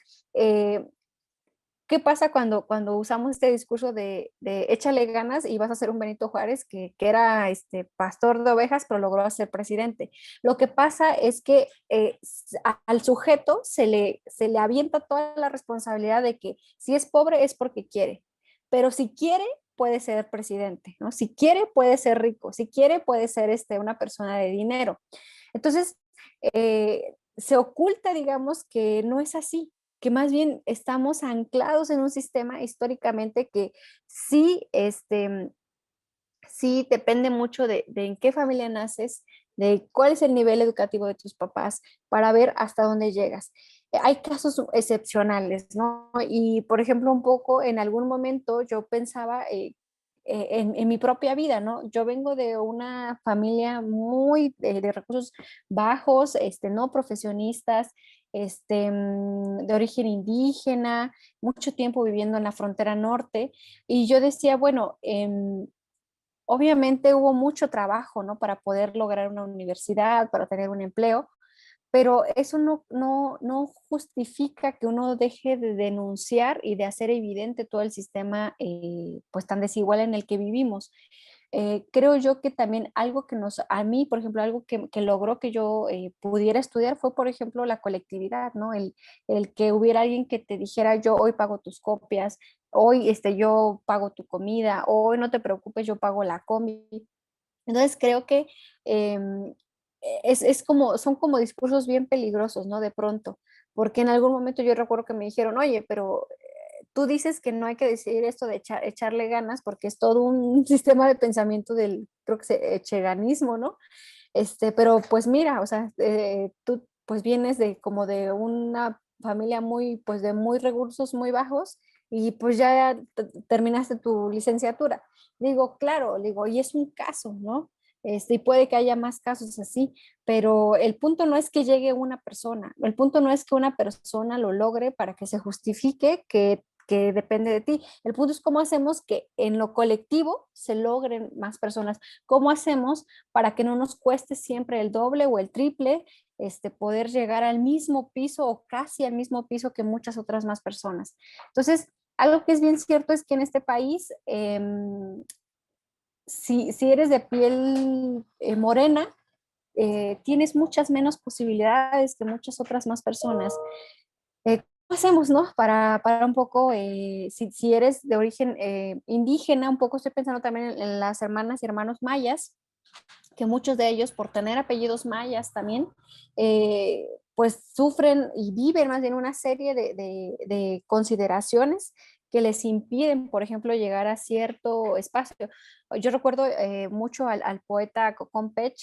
¿qué pasa cuando usamos este discurso de échale ganas y vas a ser un Benito Juárez que era pastor de ovejas, pero logró ser presidente? Lo que pasa es que al sujeto se le avienta toda la responsabilidad de que si es pobre es porque quiere, pero si quiere puede ser presidente, ¿no? Si quiere puede ser rico, si quiere puede ser una persona de dinero. Entonces, se oculta, digamos, que no es así, que más bien estamos anclados en un sistema históricamente que sí, sí depende mucho de en qué familia naces, de cuál es el nivel educativo de tus papás, para ver hasta dónde llegas. Hay casos excepcionales, ¿no? Y, por ejemplo, un poco en algún momento yo pensaba en mi propia vida, ¿no? Yo vengo de una familia muy de recursos bajos, no profesionistas, de origen indígena, mucho tiempo viviendo en la frontera norte, y yo decía, bueno, obviamente hubo mucho trabajo, ¿no? Para poder lograr una universidad, para tener un empleo, pero eso no justifica que uno deje de denunciar y de hacer evidente todo el sistema pues tan desigual en el que vivimos. Creo yo que también algo a mí, por ejemplo, algo que logró que yo pudiera estudiar fue, por ejemplo, la colectividad, ¿no? El que hubiera alguien que te dijera, yo hoy pago tus copias, hoy yo pago tu comida, hoy no te preocupes, yo pago la combi. Entonces creo que son como discursos bien peligrosos, ¿no? De pronto, porque en algún momento yo recuerdo que me dijeron, oye, pero tú dices que no hay que decir esto de echarle ganas porque es todo un sistema de pensamiento del, creo que echeganismo, ¿no? Pero pues mira, o sea, tú pues vienes de como de una familia muy, pues de muy recursos muy bajos y pues ya terminaste tu licenciatura. Digo, claro, digo, y es un caso, ¿no? Y puede que haya más casos así, pero el punto no es que llegue una persona, el punto no es que una persona lo logre para que se justifique que depende de ti. El punto es cómo hacemos que en lo colectivo se logren más personas. ¿Cómo hacemos para que no nos cueste siempre el doble o el triple poder llegar al mismo piso o casi al mismo piso que muchas otras más personas? Entonces, algo que es bien cierto es que en este país, si eres de piel morena, tienes muchas menos posibilidades que muchas otras más personas. ¿Cómo hacemos, no? Para un poco, si eres de origen indígena, un poco estoy pensando también en las hermanas y hermanos mayas, que muchos de ellos, por tener apellidos mayas también, pues sufren y viven más bien una serie de consideraciones que les impiden, por ejemplo, llegar a cierto espacio. Yo recuerdo mucho al poeta Cocón Pech,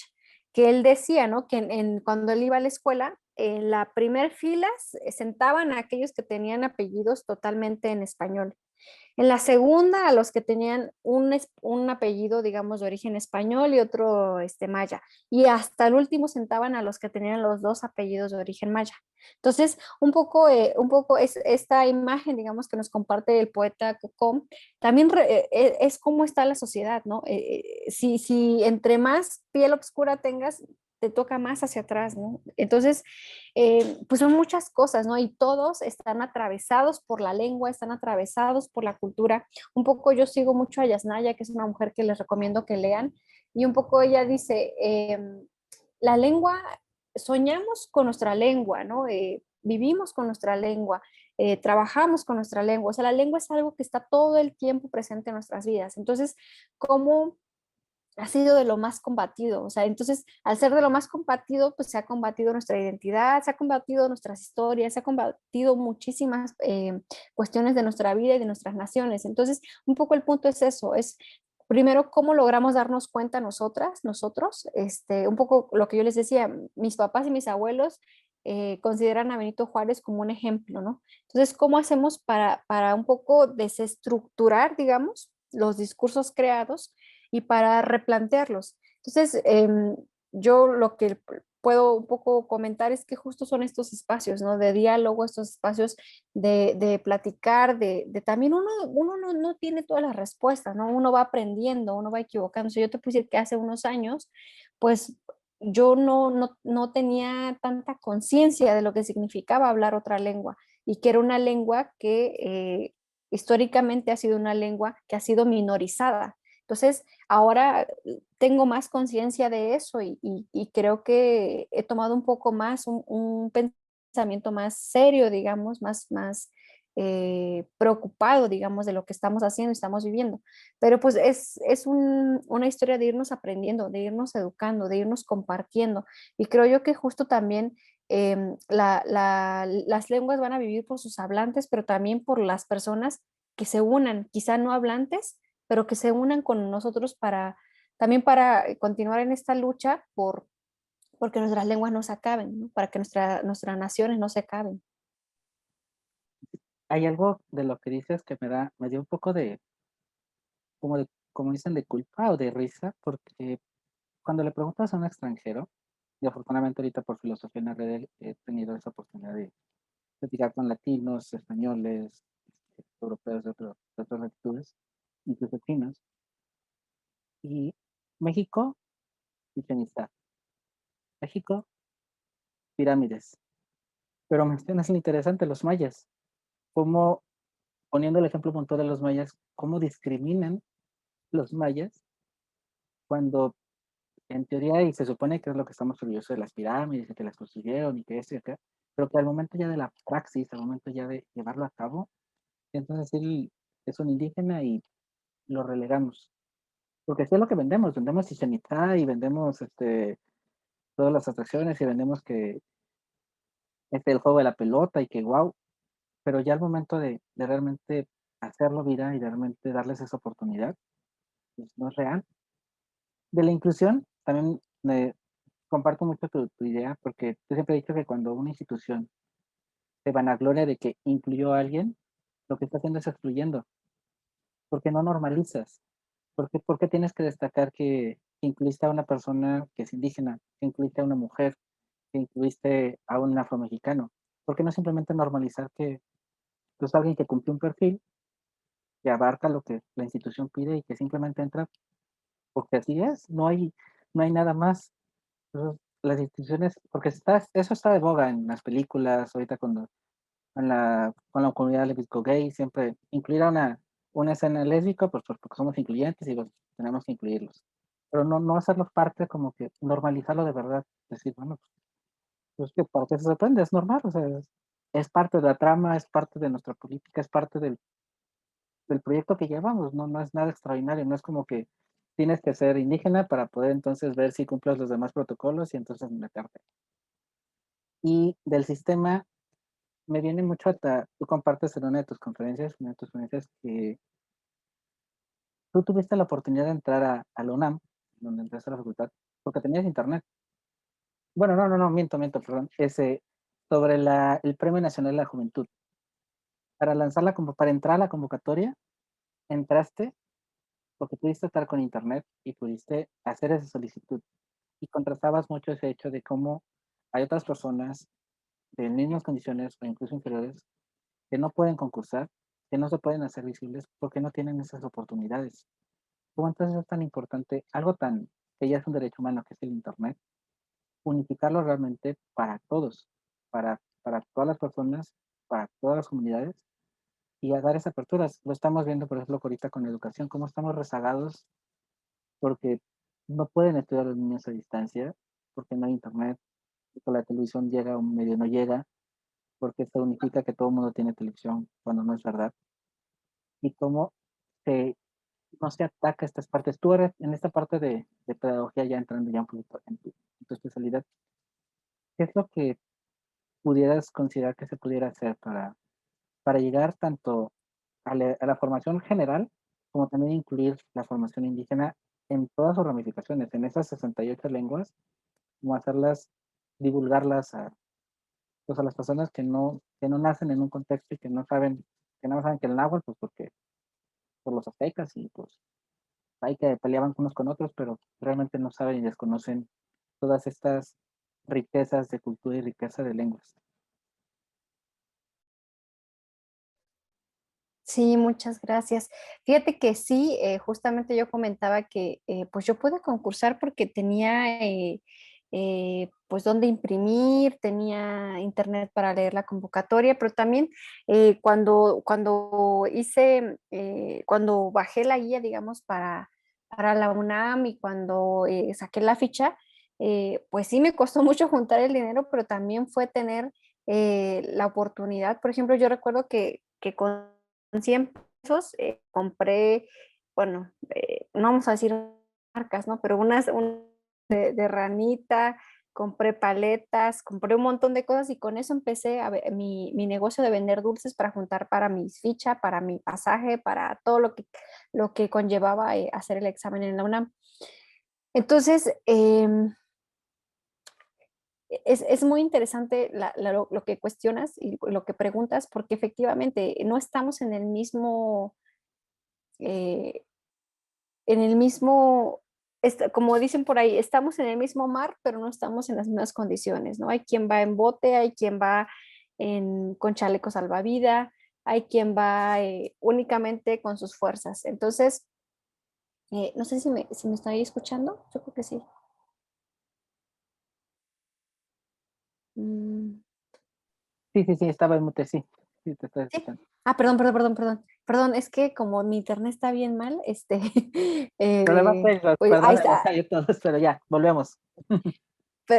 que él decía, ¿no? Que cuando él iba a la escuela, en la primer fila sentaban a aquellos que tenían apellidos totalmente en español. En la segunda, a los que tenían un apellido, digamos, de origen español y otro maya. Y hasta el último sentaban a los que tenían los dos apellidos de origen maya. Entonces, un poco es esta imagen, digamos, que nos comparte el poeta Cocom, también es cómo está la sociedad, ¿no? Si entre más piel oscura tengas, te toca más hacia atrás, ¿no? Entonces, pues son muchas cosas, ¿no? Y todos están atravesados por la lengua, están atravesados por la cultura. Un poco yo sigo mucho a Yasnaya, que es una mujer que les recomiendo que lean, y un poco ella dice, la lengua, soñamos con nuestra lengua, ¿no? Vivimos con nuestra lengua, trabajamos con nuestra lengua, o sea, la lengua es algo que está todo el tiempo presente en nuestras vidas. Entonces, ¿cómo ha sido de lo más combatido? O sea, entonces, al ser de lo más combatido, pues se ha combatido nuestra identidad, se ha combatido nuestras historias, se ha combatido muchísimas cuestiones de nuestra vida y de nuestras naciones. Entonces, un poco el punto es eso, es primero cómo logramos darnos cuenta nosotros, un poco lo que yo les decía, mis papás y mis abuelos consideran a Benito Juárez como un ejemplo, ¿no? Entonces, ¿cómo hacemos para un poco desestructurar, digamos, los discursos creados y para replantearlos? Entonces, yo lo que puedo un poco comentar es que justo son estos espacios, ¿no? De diálogo, estos espacios de platicar, de también uno no tiene todas las respuestas, ¿no? Uno va aprendiendo, uno va equivocándose. Yo te puedo decir que hace unos años, pues yo no tenía tanta conciencia de lo que significaba hablar otra lengua y que era una lengua que históricamente ha sido una lengua que ha sido minorizada. Entonces, ahora tengo más conciencia de eso y creo que he tomado un poco más un pensamiento más serio, digamos, más preocupado, digamos, de lo que estamos haciendo y estamos viviendo. Pero pues es una historia de irnos aprendiendo, de irnos educando, de irnos compartiendo. Y creo yo que justo también las lenguas van a vivir por sus hablantes, pero también por las personas que se unan, quizá no hablantes, pero que se unan con nosotros también para continuar en esta lucha porque nuestras lenguas no se acaben, ¿no? Para que nuestras naciones no se acaben. Hay algo de lo que dices que me dio un poco como dicen, de culpa o de risa, porque cuando le preguntas a un extranjero, y afortunadamente ahorita por filosofía en la red he tenido esa oportunidad de platicar con latinos, españoles, europeos de otras latitudes, incluso chinos, y México, Chichén Itzá, México, pirámides, pero mencionas lo interesante, los mayas, cómo, poniendo el ejemplo puntual de los mayas, cómo discriminan los mayas cuando en teoría, y se supone que es lo que estamos orgullosos de las pirámides, y que las construyeron y que esto y acá, pero que al momento ya de la praxis, al momento ya de llevarlo a cabo, entonces él es un indígena y lo relegamos. Porque sí es lo que vendemos, vendemos Chichén Itzá y vendemos todas las atracciones y vendemos que el juego de la pelota y que wow, pero ya al momento de realmente hacerlo vida y de realmente darles esa oportunidad, pues no es real. De la inclusión, también me comparto mucho tu idea, porque yo siempre he dicho que cuando una institución se vanagloria de que incluyó a alguien, lo que está haciendo es excluyendo, porque no normalizas. ¿Por qué tienes que destacar que incluiste a una persona que es indígena, que incluiste a una mujer, que incluiste a un afromexicano? ¿Por qué no simplemente normalizar que es alguien que cumple un perfil, que abarca lo que la institución pide y que simplemente entra porque así es, no hay nada más. Entonces, las instituciones, porque eso está de boga en las películas, ahorita con la comunidad lésbico-gay, siempre incluir a una escena lésbica, pues porque somos incluyentes y pues, tenemos que incluirlos. Pero no hacerlo parte, como que normalizarlo de verdad, decir, bueno, pues que para qué se sorprende, es normal, o sea, es parte de la trama, es parte de nuestra política, es parte del proyecto que llevamos, no es nada extraordinario, no es como que tienes que ser indígena para poder entonces ver si cumples los demás protocolos y entonces meterte. Y del sistema me viene mucho hasta, tú compartes en una de tus conferencias que tú tuviste la oportunidad de entrar a la UNAM, donde entraste a la facultad, porque tenías internet. Bueno, no, miento, perdón. Sobre el Premio Nacional de la Juventud. Para entrar a la convocatoria, entraste porque pudiste estar con internet y pudiste hacer esa solicitud. Y contrastabas mucho ese hecho de cómo hay otras personas de mismas condiciones o incluso inferiores que no pueden concursar, que no se pueden hacer visibles porque no tienen esas oportunidades. ¿Cómo entonces es tan importante algo tan que ya es un derecho humano que es el internet, unificarlo realmente para todos, para todas las personas, para todas las comunidades y a dar esas aperturas? Lo estamos viendo, por ejemplo, ahorita con educación, cómo estamos rezagados porque no pueden estudiar los niños a distancia, porque no hay internet, porque la televisión llega o medio no llega, porque esto unifica que todo el mundo tiene televisión cuando no es verdad, y cómo se, no se ataca estas partes. Tú eres en esta parte de pedagogía, ya entrando ya un poquito en tu especialidad, ¿qué es lo que pudieras considerar que se pudiera hacer para llegar tanto a la formación general como también incluir la formación indígena en todas sus ramificaciones, en esas 68 lenguas, como hacerlas, divulgarlas pues a las personas que no nacen en un contexto y que no saben que el náhuatl, pues porque por los aztecas y pues hay que peleaban unos con otros, pero realmente no saben y desconocen todas estas riquezas de cultura y riqueza de lenguas. Sí, muchas gracias. Fíjate que sí, justamente yo comentaba que pues yo pude concursar porque tenía pues dónde imprimir, tenía internet para leer la convocatoria, pero también cuando hice, cuando bajé la guía, digamos, para la UNAM y cuando saqué la ficha, pues sí me costó mucho juntar el dinero, pero también fue tener la oportunidad. Por ejemplo, yo recuerdo que con 100 pesos compré, bueno, no vamos a decir marcas, ¿no? Pero de ranita, compré paletas, compré un montón de cosas y con eso empecé mi negocio de vender dulces para juntar para mis fichas, para mi pasaje, para todo lo que conllevaba hacer el examen en la UNAM. Entonces, es muy interesante lo que cuestionas y lo que preguntas, porque efectivamente no estamos eh, en el mismo, como dicen por ahí, estamos en el mismo mar, pero no estamos en las mismas condiciones, ¿no? Hay quien va en bote, hay quien va con chaleco salvavidas, hay quien va únicamente con sus fuerzas. Entonces, no sé si me estoy escuchando, yo creo que sí. Mm. Sí, sí, sí, estaba en mute, sí. Sí, te estoy Sí. escuchando. Ah, perdón, es que como mi internet está bien mal, Problemas técnicos, pues ahí perdón, o está, sea, yo todos, pero ya, volvemos.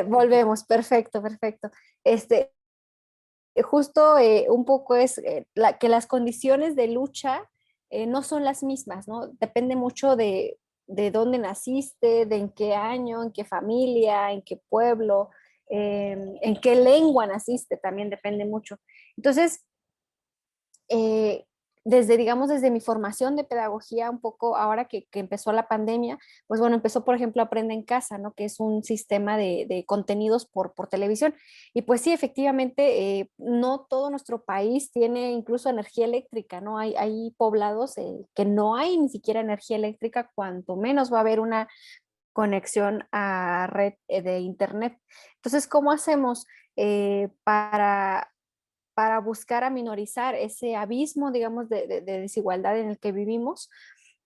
volvemos, perfecto, perfecto. Este, justo un poco es que las condiciones de lucha no son las mismas, ¿no? Depende mucho de dónde naciste, de en qué año, en qué familia, en qué pueblo, en qué lengua naciste, también depende mucho. Entonces, eh, digamos, desde mi formación de pedagogía, un poco ahora que empezó la pandemia, pues bueno, empezó, por ejemplo, Aprende en Casa, ¿no? Que es un sistema de contenidos por televisión. Y pues sí, efectivamente, no todo nuestro país tiene incluso energía eléctrica, ¿no? Hay poblados que no hay ni siquiera energía eléctrica, cuanto menos va a haber una conexión a red de internet. Entonces, ¿cómo hacemos para buscar aminorizar ese abismo, digamos, de desigualdad en el que vivimos?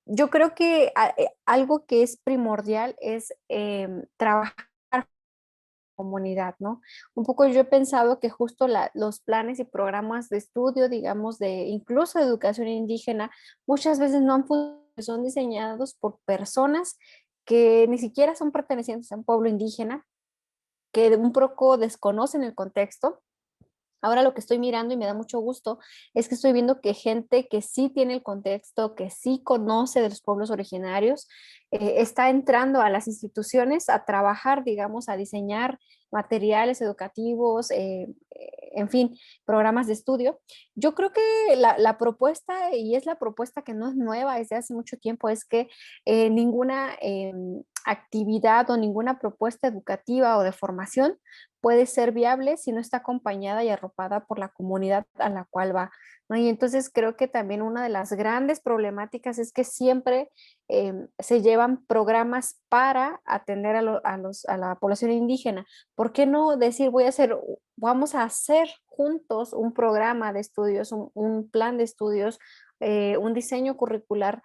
Yo creo que algo que es primordial es trabajar en comunidad, ¿no? Un poco yo he pensado que justo los planes y programas de estudio, digamos, de incluso de educación indígena, muchas veces no han son diseñados por personas que ni siquiera son pertenecientes a un pueblo indígena, que un poco desconocen el contexto. Ahora lo que estoy mirando y me da mucho gusto es que estoy viendo que gente que sí tiene el contexto, que sí conoce de los pueblos originarios, está entrando a las instituciones a trabajar, digamos, a diseñar materiales educativos, en fin, programas de estudio. Yo creo que la propuesta, y es la propuesta que no es nueva desde hace mucho tiempo, es que ninguna actividad o ninguna propuesta educativa o de formación puede ser viable si no está acompañada y arropada por la comunidad a la cual va, ¿no? Y entonces creo que también una de las grandes problemáticas es que siempre se llevan programas para atender a la población indígena. ¿Por qué no decir, vamos a hacer juntos un programa de estudios, un plan de estudios, un diseño curricular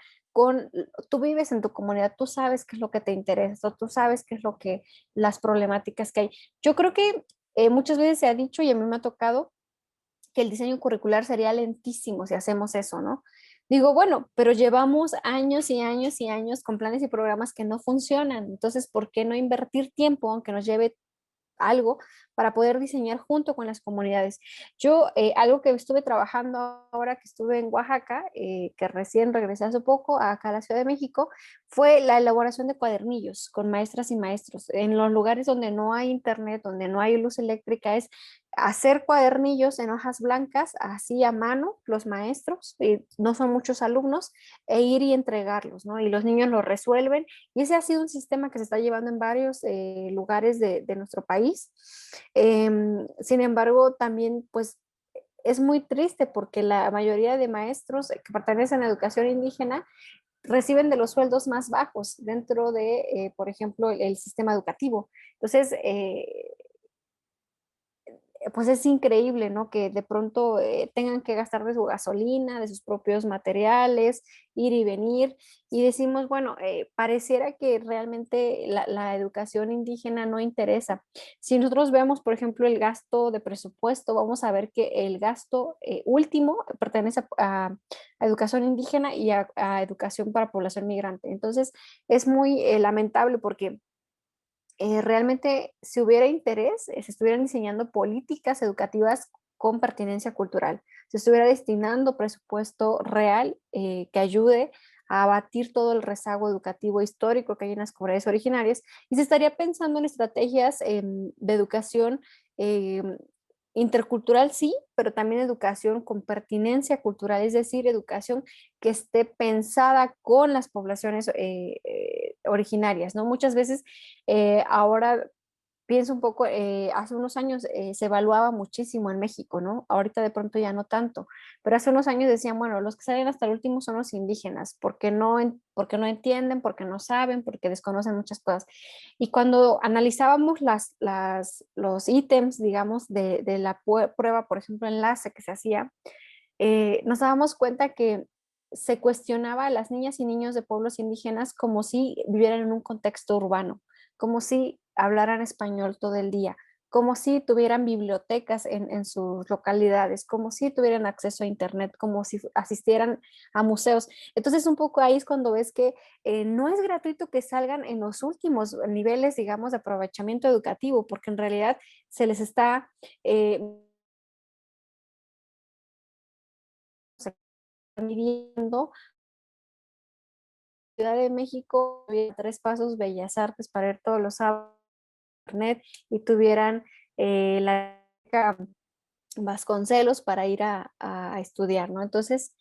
tú vives en tu comunidad, tú sabes qué es lo que te interesa, tú sabes qué es las problemáticas que hay. Yo creo que muchas veces se ha dicho y a mí me ha tocado que el diseño curricular sería lentísimo si hacemos eso, ¿no? Digo, bueno, pero llevamos años y años y años con planes y programas que no funcionan. Entonces, ¿por qué no invertir tiempo, aunque nos lleve algo, para poder diseñar junto con las comunidades? Yo, algo que estuve trabajando ahora que estuve en Oaxaca, que recién regresé hace poco acá a la Ciudad de México, fue la elaboración de cuadernillos con maestras y maestros. En los lugares donde no hay internet, donde no hay luz eléctrica, es hacer cuadernillos en hojas blancas, así a mano, los maestros, no son muchos alumnos, e ir y entregarlos, ¿no? Y los niños lo resuelven. Y ese ha sido un sistema que se está llevando en varios lugares de nuestro país. Sin embargo, también, pues, es muy triste porque la mayoría de maestros que pertenecen a educación indígena reciben de los sueldos más bajos dentro de, por ejemplo, el sistema educativo. Entonces, pues es increíble, ¿no? Que de pronto tengan que gastar de su gasolina, de sus propios materiales, ir y venir, y decimos, bueno, pareciera que realmente la educación indígena no interesa. Si nosotros vemos, por ejemplo, el gasto de presupuesto, vamos a ver que el gasto último pertenece a educación indígena y a educación para población migrante. Entonces, es muy lamentable porque realmente si hubiera interés, se estuvieran diseñando políticas educativas con pertinencia cultural, se estuviera destinando presupuesto real que ayude a abatir todo el rezago educativo histórico que hay en las comunidades originarias y se estaría pensando en estrategias de educación intercultural, sí, pero también educación con pertinencia cultural, es decir, educación que esté pensada con las poblaciones originarias, ¿no? Muchas veces ahora pienso un poco, hace unos años se evaluaba muchísimo en México, ¿no? Ahorita de pronto ya no tanto, pero hace unos años decían, bueno, los que salen hasta el último son los indígenas, porque no entienden, porque no saben, porque desconocen muchas cosas. Y cuando analizábamos los ítems, digamos, de la prueba, por ejemplo, enlace que se hacía, nos dábamos cuenta que se cuestionaba a las niñas y niños de pueblos indígenas como si vivieran en un contexto urbano, como si hablaran español todo el día, como si tuvieran bibliotecas en sus localidades, como si tuvieran acceso a internet, como si asistieran a museos. Entonces, un poco ahí es cuando ves que no es gratuito que salgan en los últimos niveles, digamos, de aprovechamiento educativo, porque en realidad se les está midiendo. Ciudad de México, había 3 pasos Bellas Artes para ver todos los sábados internet y tuvieran la beca Vasconcelos para ir a estudiar, ¿no? Entonces,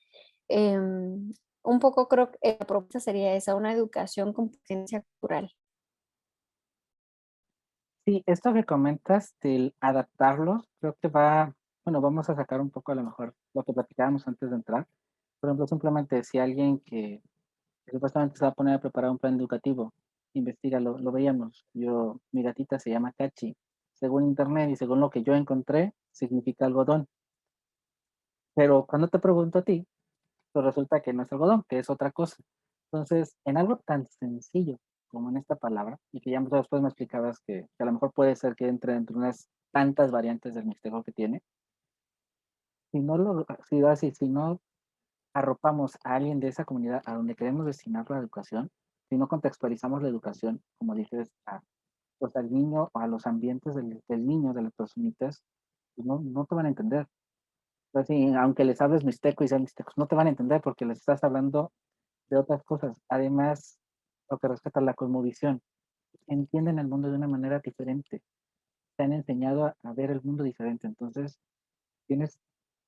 un poco creo que la propuesta sería esa, una educación con conciencia cultural. Sí, esto que comentas del adaptarlos, creo que va, bueno, vamos a sacar un poco a lo mejor lo que platicábamos antes de entrar. Por ejemplo, simplemente si alguien que supuestamente se va a poner a preparar un plan educativo, investiga, lo veíamos. Mi gatita se llama Cachi. Según internet y según lo que yo encontré, significa algodón. Pero cuando te pregunto a ti, pues resulta que no es algodón, que es otra cosa. Entonces, en algo tan sencillo como en esta palabra, y que ya después me explicabas que a lo mejor puede ser que entre entre unas tantas variantes del mixteco que tiene, si no arropamos a alguien de esa comunidad a donde queremos destinar la educación, si no contextualizamos la educación, como dices, pues al niño o a los ambientes del niño, de las personitas, pues no te van a entender. Entonces, aunque les hables mixteco y sean mixtecos, no te van a entender porque les estás hablando de otras cosas. Además, lo que respecta a la cosmovisión, entienden el mundo de una manera diferente. Te han enseñado a ver el mundo diferente. Entonces, tienes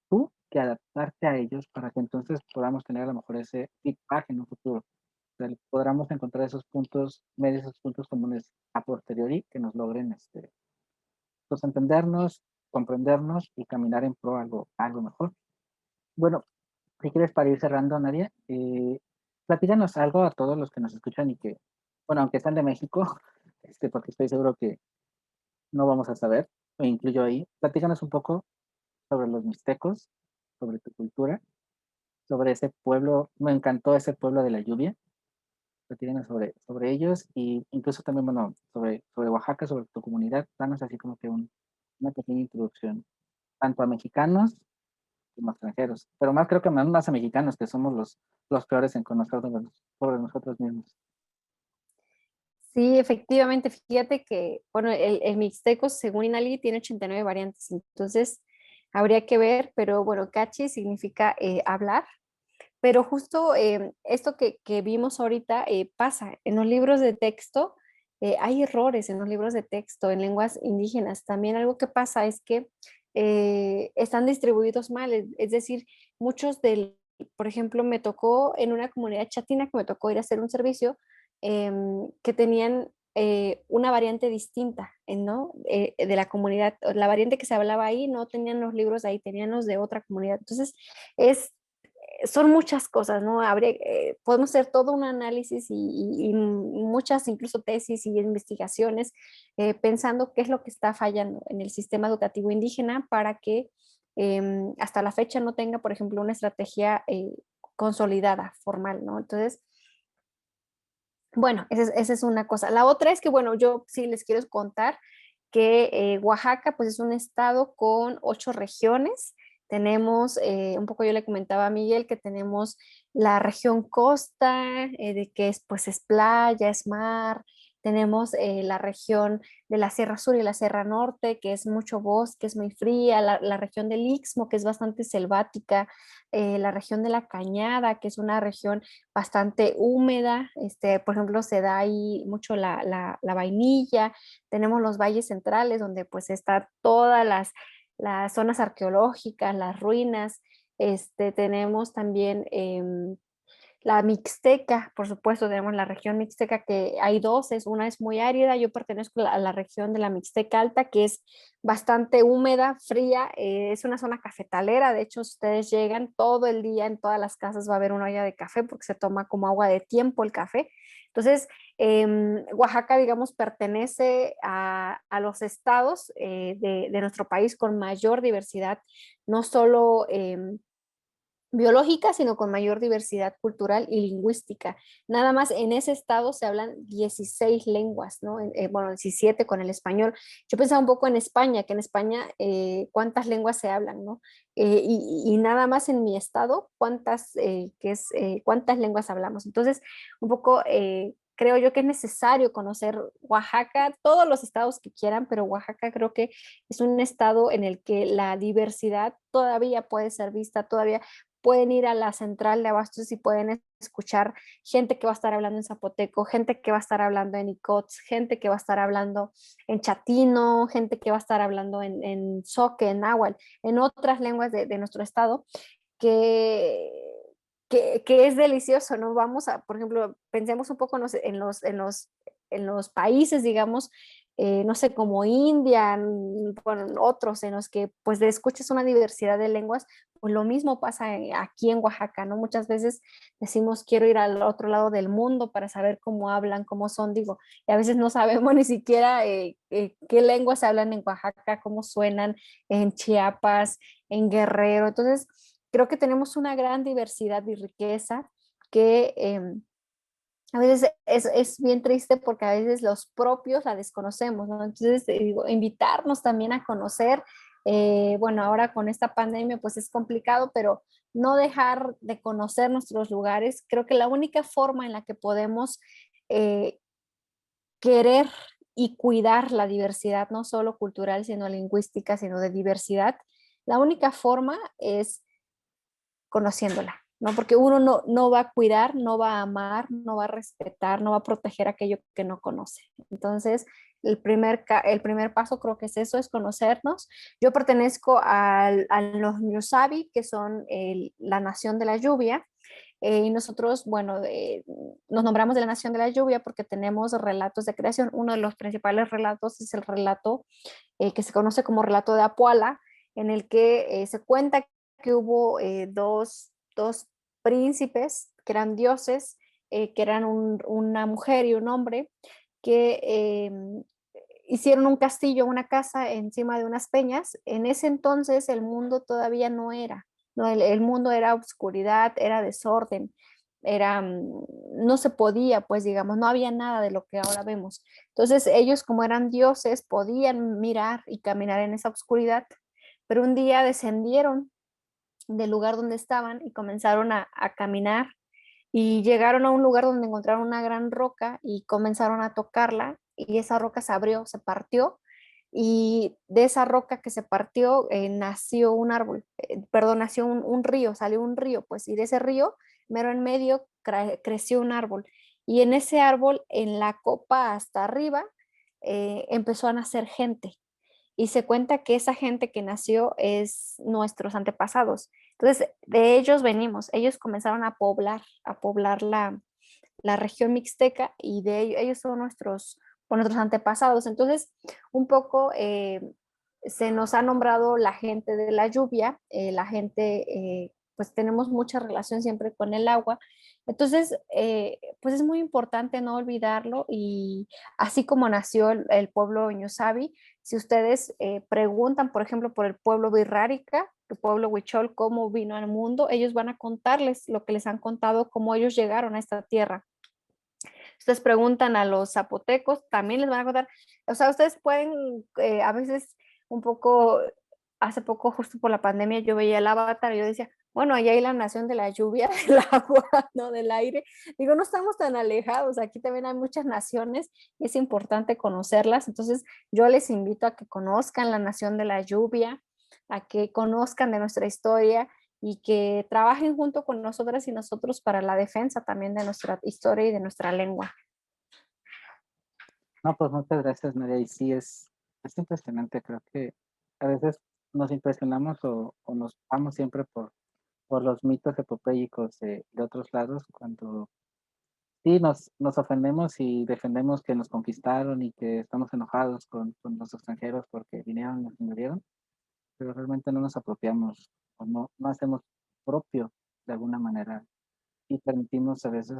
tú que adaptarte a ellos para que entonces podamos tener a lo mejor ese feedback en un futuro. O sea, podamos encontrar esos puntos medios, esos puntos comunes a posteriori que nos logren pues entendernos, comprendernos y caminar en pro a algo mejor. Bueno, si quieres para ir cerrando, Nadia, platícanos algo a todos los que nos escuchan y que, bueno, aunque están de México, porque estoy seguro que no vamos a saber, me incluyo ahí, platícanos un poco sobre los mixtecos, sobre tu cultura, sobre ese pueblo, me encantó ese pueblo de la lluvia, platícanos sobre ellos y incluso también, bueno, sobre Oaxaca, sobre tu comunidad, danos así como que una pequeña introducción, tanto a mexicanos como extranjeros, pero más creo que más a mexicanos, que somos los peores en conocer sobre nosotros mismos. Sí, efectivamente, fíjate que, bueno, el mixteco, según Inali, tiene 89 variantes, entonces habría que ver, pero bueno, cachi significa hablar, pero justo esto que vimos ahorita pasa en los libros de texto, hay errores en los libros de texto en lenguas indígenas. También algo que pasa es que están distribuidos mal, es decir, muchos del, por ejemplo, me tocó en una comunidad chatina que me tocó ir a hacer un servicio que tenían una variante distinta, ¿no? De la comunidad, la variante que se hablaba ahí no tenían los libros ahí, tenían los de otra comunidad. Entonces, es son muchas cosas, ¿no? Podemos hacer todo un análisis y muchas incluso tesis y investigaciones pensando qué es lo que está fallando en el sistema educativo indígena para que hasta la fecha no tenga, por ejemplo, una estrategia consolidada, formal, ¿no? Entonces, bueno, esa es una cosa. La otra es que, bueno, yo sí les quiero contar que Oaxaca, pues es un estado con 8 regiones. Tenemos, un poco yo le comentaba a Miguel que tenemos la región costa, de que es, pues es playa, es mar. Tenemos la región de la Sierra Sur y la Sierra Norte, que es mucho bosque, es muy fría. La región del Istmo, que es bastante selvática. La región de la Cañada, que es una región bastante húmeda. Por ejemplo, se da ahí mucho la vainilla. Tenemos los valles centrales, donde pues está todas las zonas arqueológicas, las ruinas. Tenemos también la Mixteca, por supuesto, tenemos la región Mixteca, que hay dos, una es muy árida, yo pertenezco a la región de la Mixteca Alta, que es bastante húmeda, fría, es una zona cafetalera. De hecho, si ustedes llegan todo el día, en todas las casas va a haber una olla de café, porque se toma como agua de tiempo el café. Entonces, Oaxaca, digamos, pertenece a los estados de nuestro país con mayor diversidad, no solo biológica, sino con mayor diversidad cultural y lingüística. Nada más en ese estado se hablan 16 lenguas, ¿no? Bueno, 17 con el español. Yo pensaba un poco en España, que en España cuántas lenguas se hablan, ¿no? Y nada más en mi estado, cuántas lenguas hablamos. Entonces, un poco creo yo que es necesario conocer Oaxaca, todos los estados que quieran, pero Oaxaca creo que es un estado en el que la diversidad todavía puede ser vista, todavía pueden ir a la central de abastos y pueden escuchar gente que va a estar hablando en zapoteco, gente que va a estar hablando en icots, gente que va a estar hablando en chatino, gente que va a estar hablando en zoque, en náhuatl, en otras lenguas de nuestro estado, que, que es delicioso, ¿no? Vamos a, por ejemplo, pensemos un poco en los países, digamos, no sé, como India, bueno, otros en los que pues escuchas una diversidad de lenguas, pues lo mismo pasa aquí en Oaxaca, ¿no? Muchas veces decimos quiero ir al otro lado del mundo para saber cómo hablan, cómo son, digo, y a veces no sabemos ni siquiera qué lenguas se hablan en Oaxaca, cómo suenan en Chiapas, en Guerrero. Entonces, creo que tenemos una gran diversidad y riqueza que a veces es bien triste porque a veces los propios la desconocemos, ¿no? Entonces, digo, invitarnos también a conocer, bueno, ahora con esta pandemia pues es complicado, pero no dejar de conocer nuestros lugares. Creo que la única forma en la que podemos eh, querer y cuidar la diversidad, no solo cultural, sino lingüística, sino de diversidad, la única forma es conociéndola, ¿no? Porque uno no va a cuidar, no va a amar, no va a respetar, no va a proteger aquello que no conoce. Entonces, el primer paso creo que es eso, es conocernos. Yo pertenezco a los Nyosabi, que son la nación de la lluvia, y nosotros, bueno, nos nombramos de la Nación de la Lluvia porque tenemos relatos de creación. Uno de los principales relatos es el relato que se conoce como relato de Apuala, en el que se cuenta que hubo dos príncipes que eran dioses, que eran una mujer y un hombre, que hicieron un castillo, una casa encima de unas peñas. En ese entonces el mundo todavía no era, ¿no? El mundo era oscuridad, era desorden, no se podía, pues digamos, no había nada de lo que ahora vemos. Entonces ellos como eran dioses podían mirar y caminar en esa oscuridad, pero un día descendieron del lugar donde estaban y comenzaron a caminar y llegaron a un lugar donde encontraron una gran roca y comenzaron a tocarla y esa roca se abrió, se partió y de esa roca que se partió nació un árbol, perdón, nació un río, salió un río, pues y de ese río, mero en medio, creció un árbol y en ese árbol, en la copa hasta arriba, empezó a nacer gente y se cuenta que esa gente que nació es nuestros antepasados. Entonces, de ellos venimos, ellos comenzaron a poblar la región mixteca y de ellos son nuestros antepasados. Entonces, un poco se nos ha nombrado la gente de la lluvia, la gente, pues tenemos mucha relación siempre con el agua. Entonces, pues es muy importante no olvidarlo y así como nació el pueblo Ñusabi, si ustedes preguntan, por ejemplo, por el pueblo Wixárika, el pueblo Huichol, cómo vino al mundo, ellos van a contarles lo que les han contado, cómo ellos llegaron a esta tierra. Ustedes preguntan a los zapotecos, también les van a contar. O sea, ustedes pueden a veces un poco, hace poco, justo por la pandemia, yo veía el avatar y yo decía, bueno, allá hay la nación de la lluvia, del agua, ¿no? Del aire. Digo, no estamos tan alejados, aquí también hay muchas naciones y es importante conocerlas. Entonces, yo les invito a que conozcan la nación de la lluvia, a que conozcan de nuestra historia y que trabajen junto con nosotras y nosotros para la defensa también de nuestra historia y de nuestra lengua. No, pues muchas gracias, Nadia. Y sí, es impresionante. Creo que a veces nos impresionamos o nos vamos siempre por los mitos epopélicos de otros lados, cuando sí nos ofendemos y defendemos que nos conquistaron y que estamos enojados con los extranjeros porque vinieron y nos invadieron, pero realmente no nos apropiamos o no hacemos propio de alguna manera y permitimos a veces,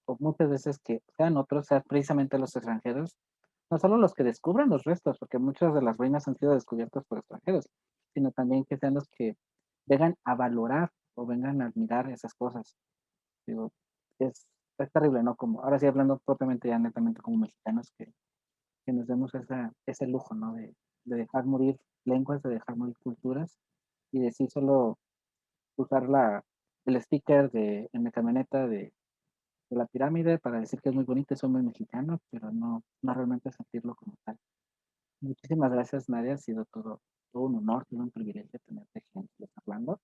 o muchas veces que sean otros, sean precisamente los extranjeros, no solo los que descubran los restos, porque muchas de las ruinas han sido descubiertas por extranjeros, sino también que sean los que vengan a valorar o vengan a admirar esas cosas. Digo, es terrible, ¿no? Como, ahora sí hablando propiamente ya netamente como mexicanos, que nos demos ese lujo, ¿no? De dejar morir lenguas, de dejar morir culturas y de sí solo usar el sticker en la camioneta de la pirámide para decir que es muy bonito y soy muy mexicano, pero no realmente sentirlo como tal. Muchísimas gracias, Nadia. Ha sido todo un honor, todo un privilegio tenerte aquí hablando.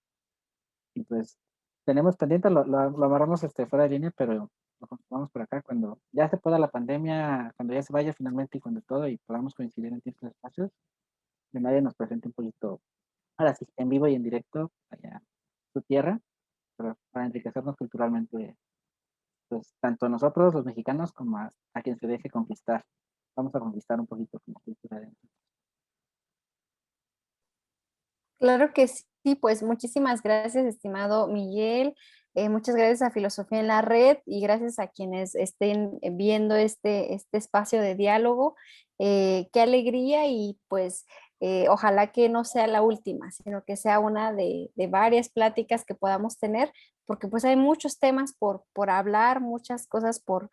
Y pues tenemos pendiente, lo amarramos fuera de línea, pero lo continuamos por acá cuando ya se pueda la pandemia, cuando ya se vaya finalmente y cuando todo y podamos coincidir en ciertos espacios, que Nadia nos presente un poquito, ahora sí, en vivo y en directo, allá su tierra, para enriquecernos culturalmente, pues tanto nosotros, los mexicanos, como a quien se deje conquistar. Vamos a conquistar un poquito como cultura de... Claro que sí, pues muchísimas gracias, estimado Miguel. Muchas gracias a Filosofía en la Red y gracias a quienes estén viendo este espacio de diálogo. Qué alegría y pues ojalá que no sea la última, sino que sea una de varias pláticas que podamos tener, porque pues hay muchos temas por hablar, muchas cosas por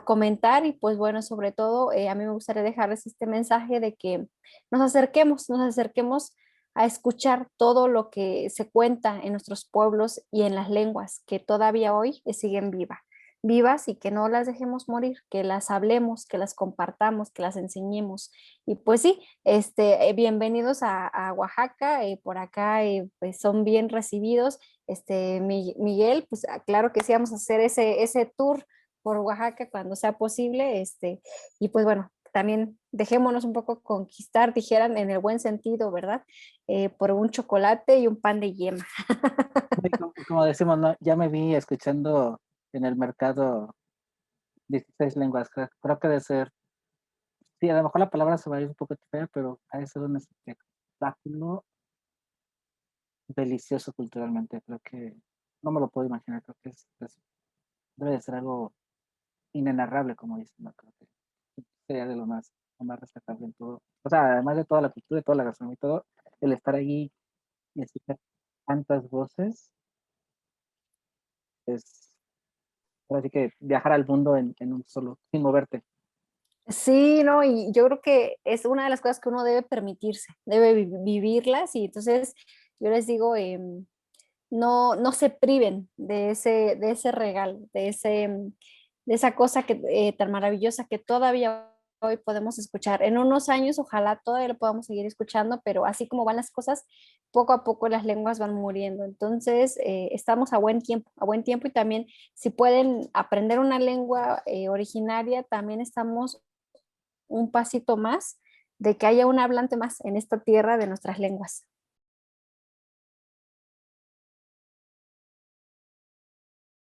comentar y pues bueno, sobre todo a mí me gustaría dejarles este mensaje de que nos acerquemos a escuchar todo lo que se cuenta en nuestros pueblos y en las lenguas que todavía hoy siguen vivas y que no las dejemos morir, que las hablemos, que las compartamos, que las enseñemos. Y pues sí, bienvenidos a Oaxaca, por acá pues son bien recibidos. Miguel, pues claro que sí vamos a hacer ese tour por Oaxaca cuando sea posible, y pues bueno, también dejémonos un poco conquistar, dijeran en el buen sentido, ¿verdad? Por un chocolate y un pan de yema. Como decimos, ¿no? Ya me vi escuchando en el mercado 16 lenguas. Creo que debe ser, sí, a lo mejor la palabra se va a ir un poco fea, pero ha de ser un espectáculo delicioso culturalmente. Creo que no me lo puedo imaginar. Creo que debe de ser algo inenarrable, como dicen. ¿No? Creo que sería de lo más respetable en todo. O sea, además de toda la cultura, de toda la gastronomía y todo, el estar ahí y escuchar tantas voces es, así que viajar al mundo en un solo, sin moverte. Sí, no, y yo creo que es una de las cosas que uno debe permitirse, debe vivirlas y entonces yo les digo, no se priven de ese regalo, de esa cosa tan maravillosa que todavía hoy podemos escuchar. En unos años, ojalá todavía lo podamos seguir escuchando, pero así como van las cosas, poco a poco las lenguas van muriendo. Entonces, estamos a buen tiempo y también si pueden aprender una lengua originaria, también estamos un pasito más de que haya un hablante más en esta tierra de nuestras lenguas.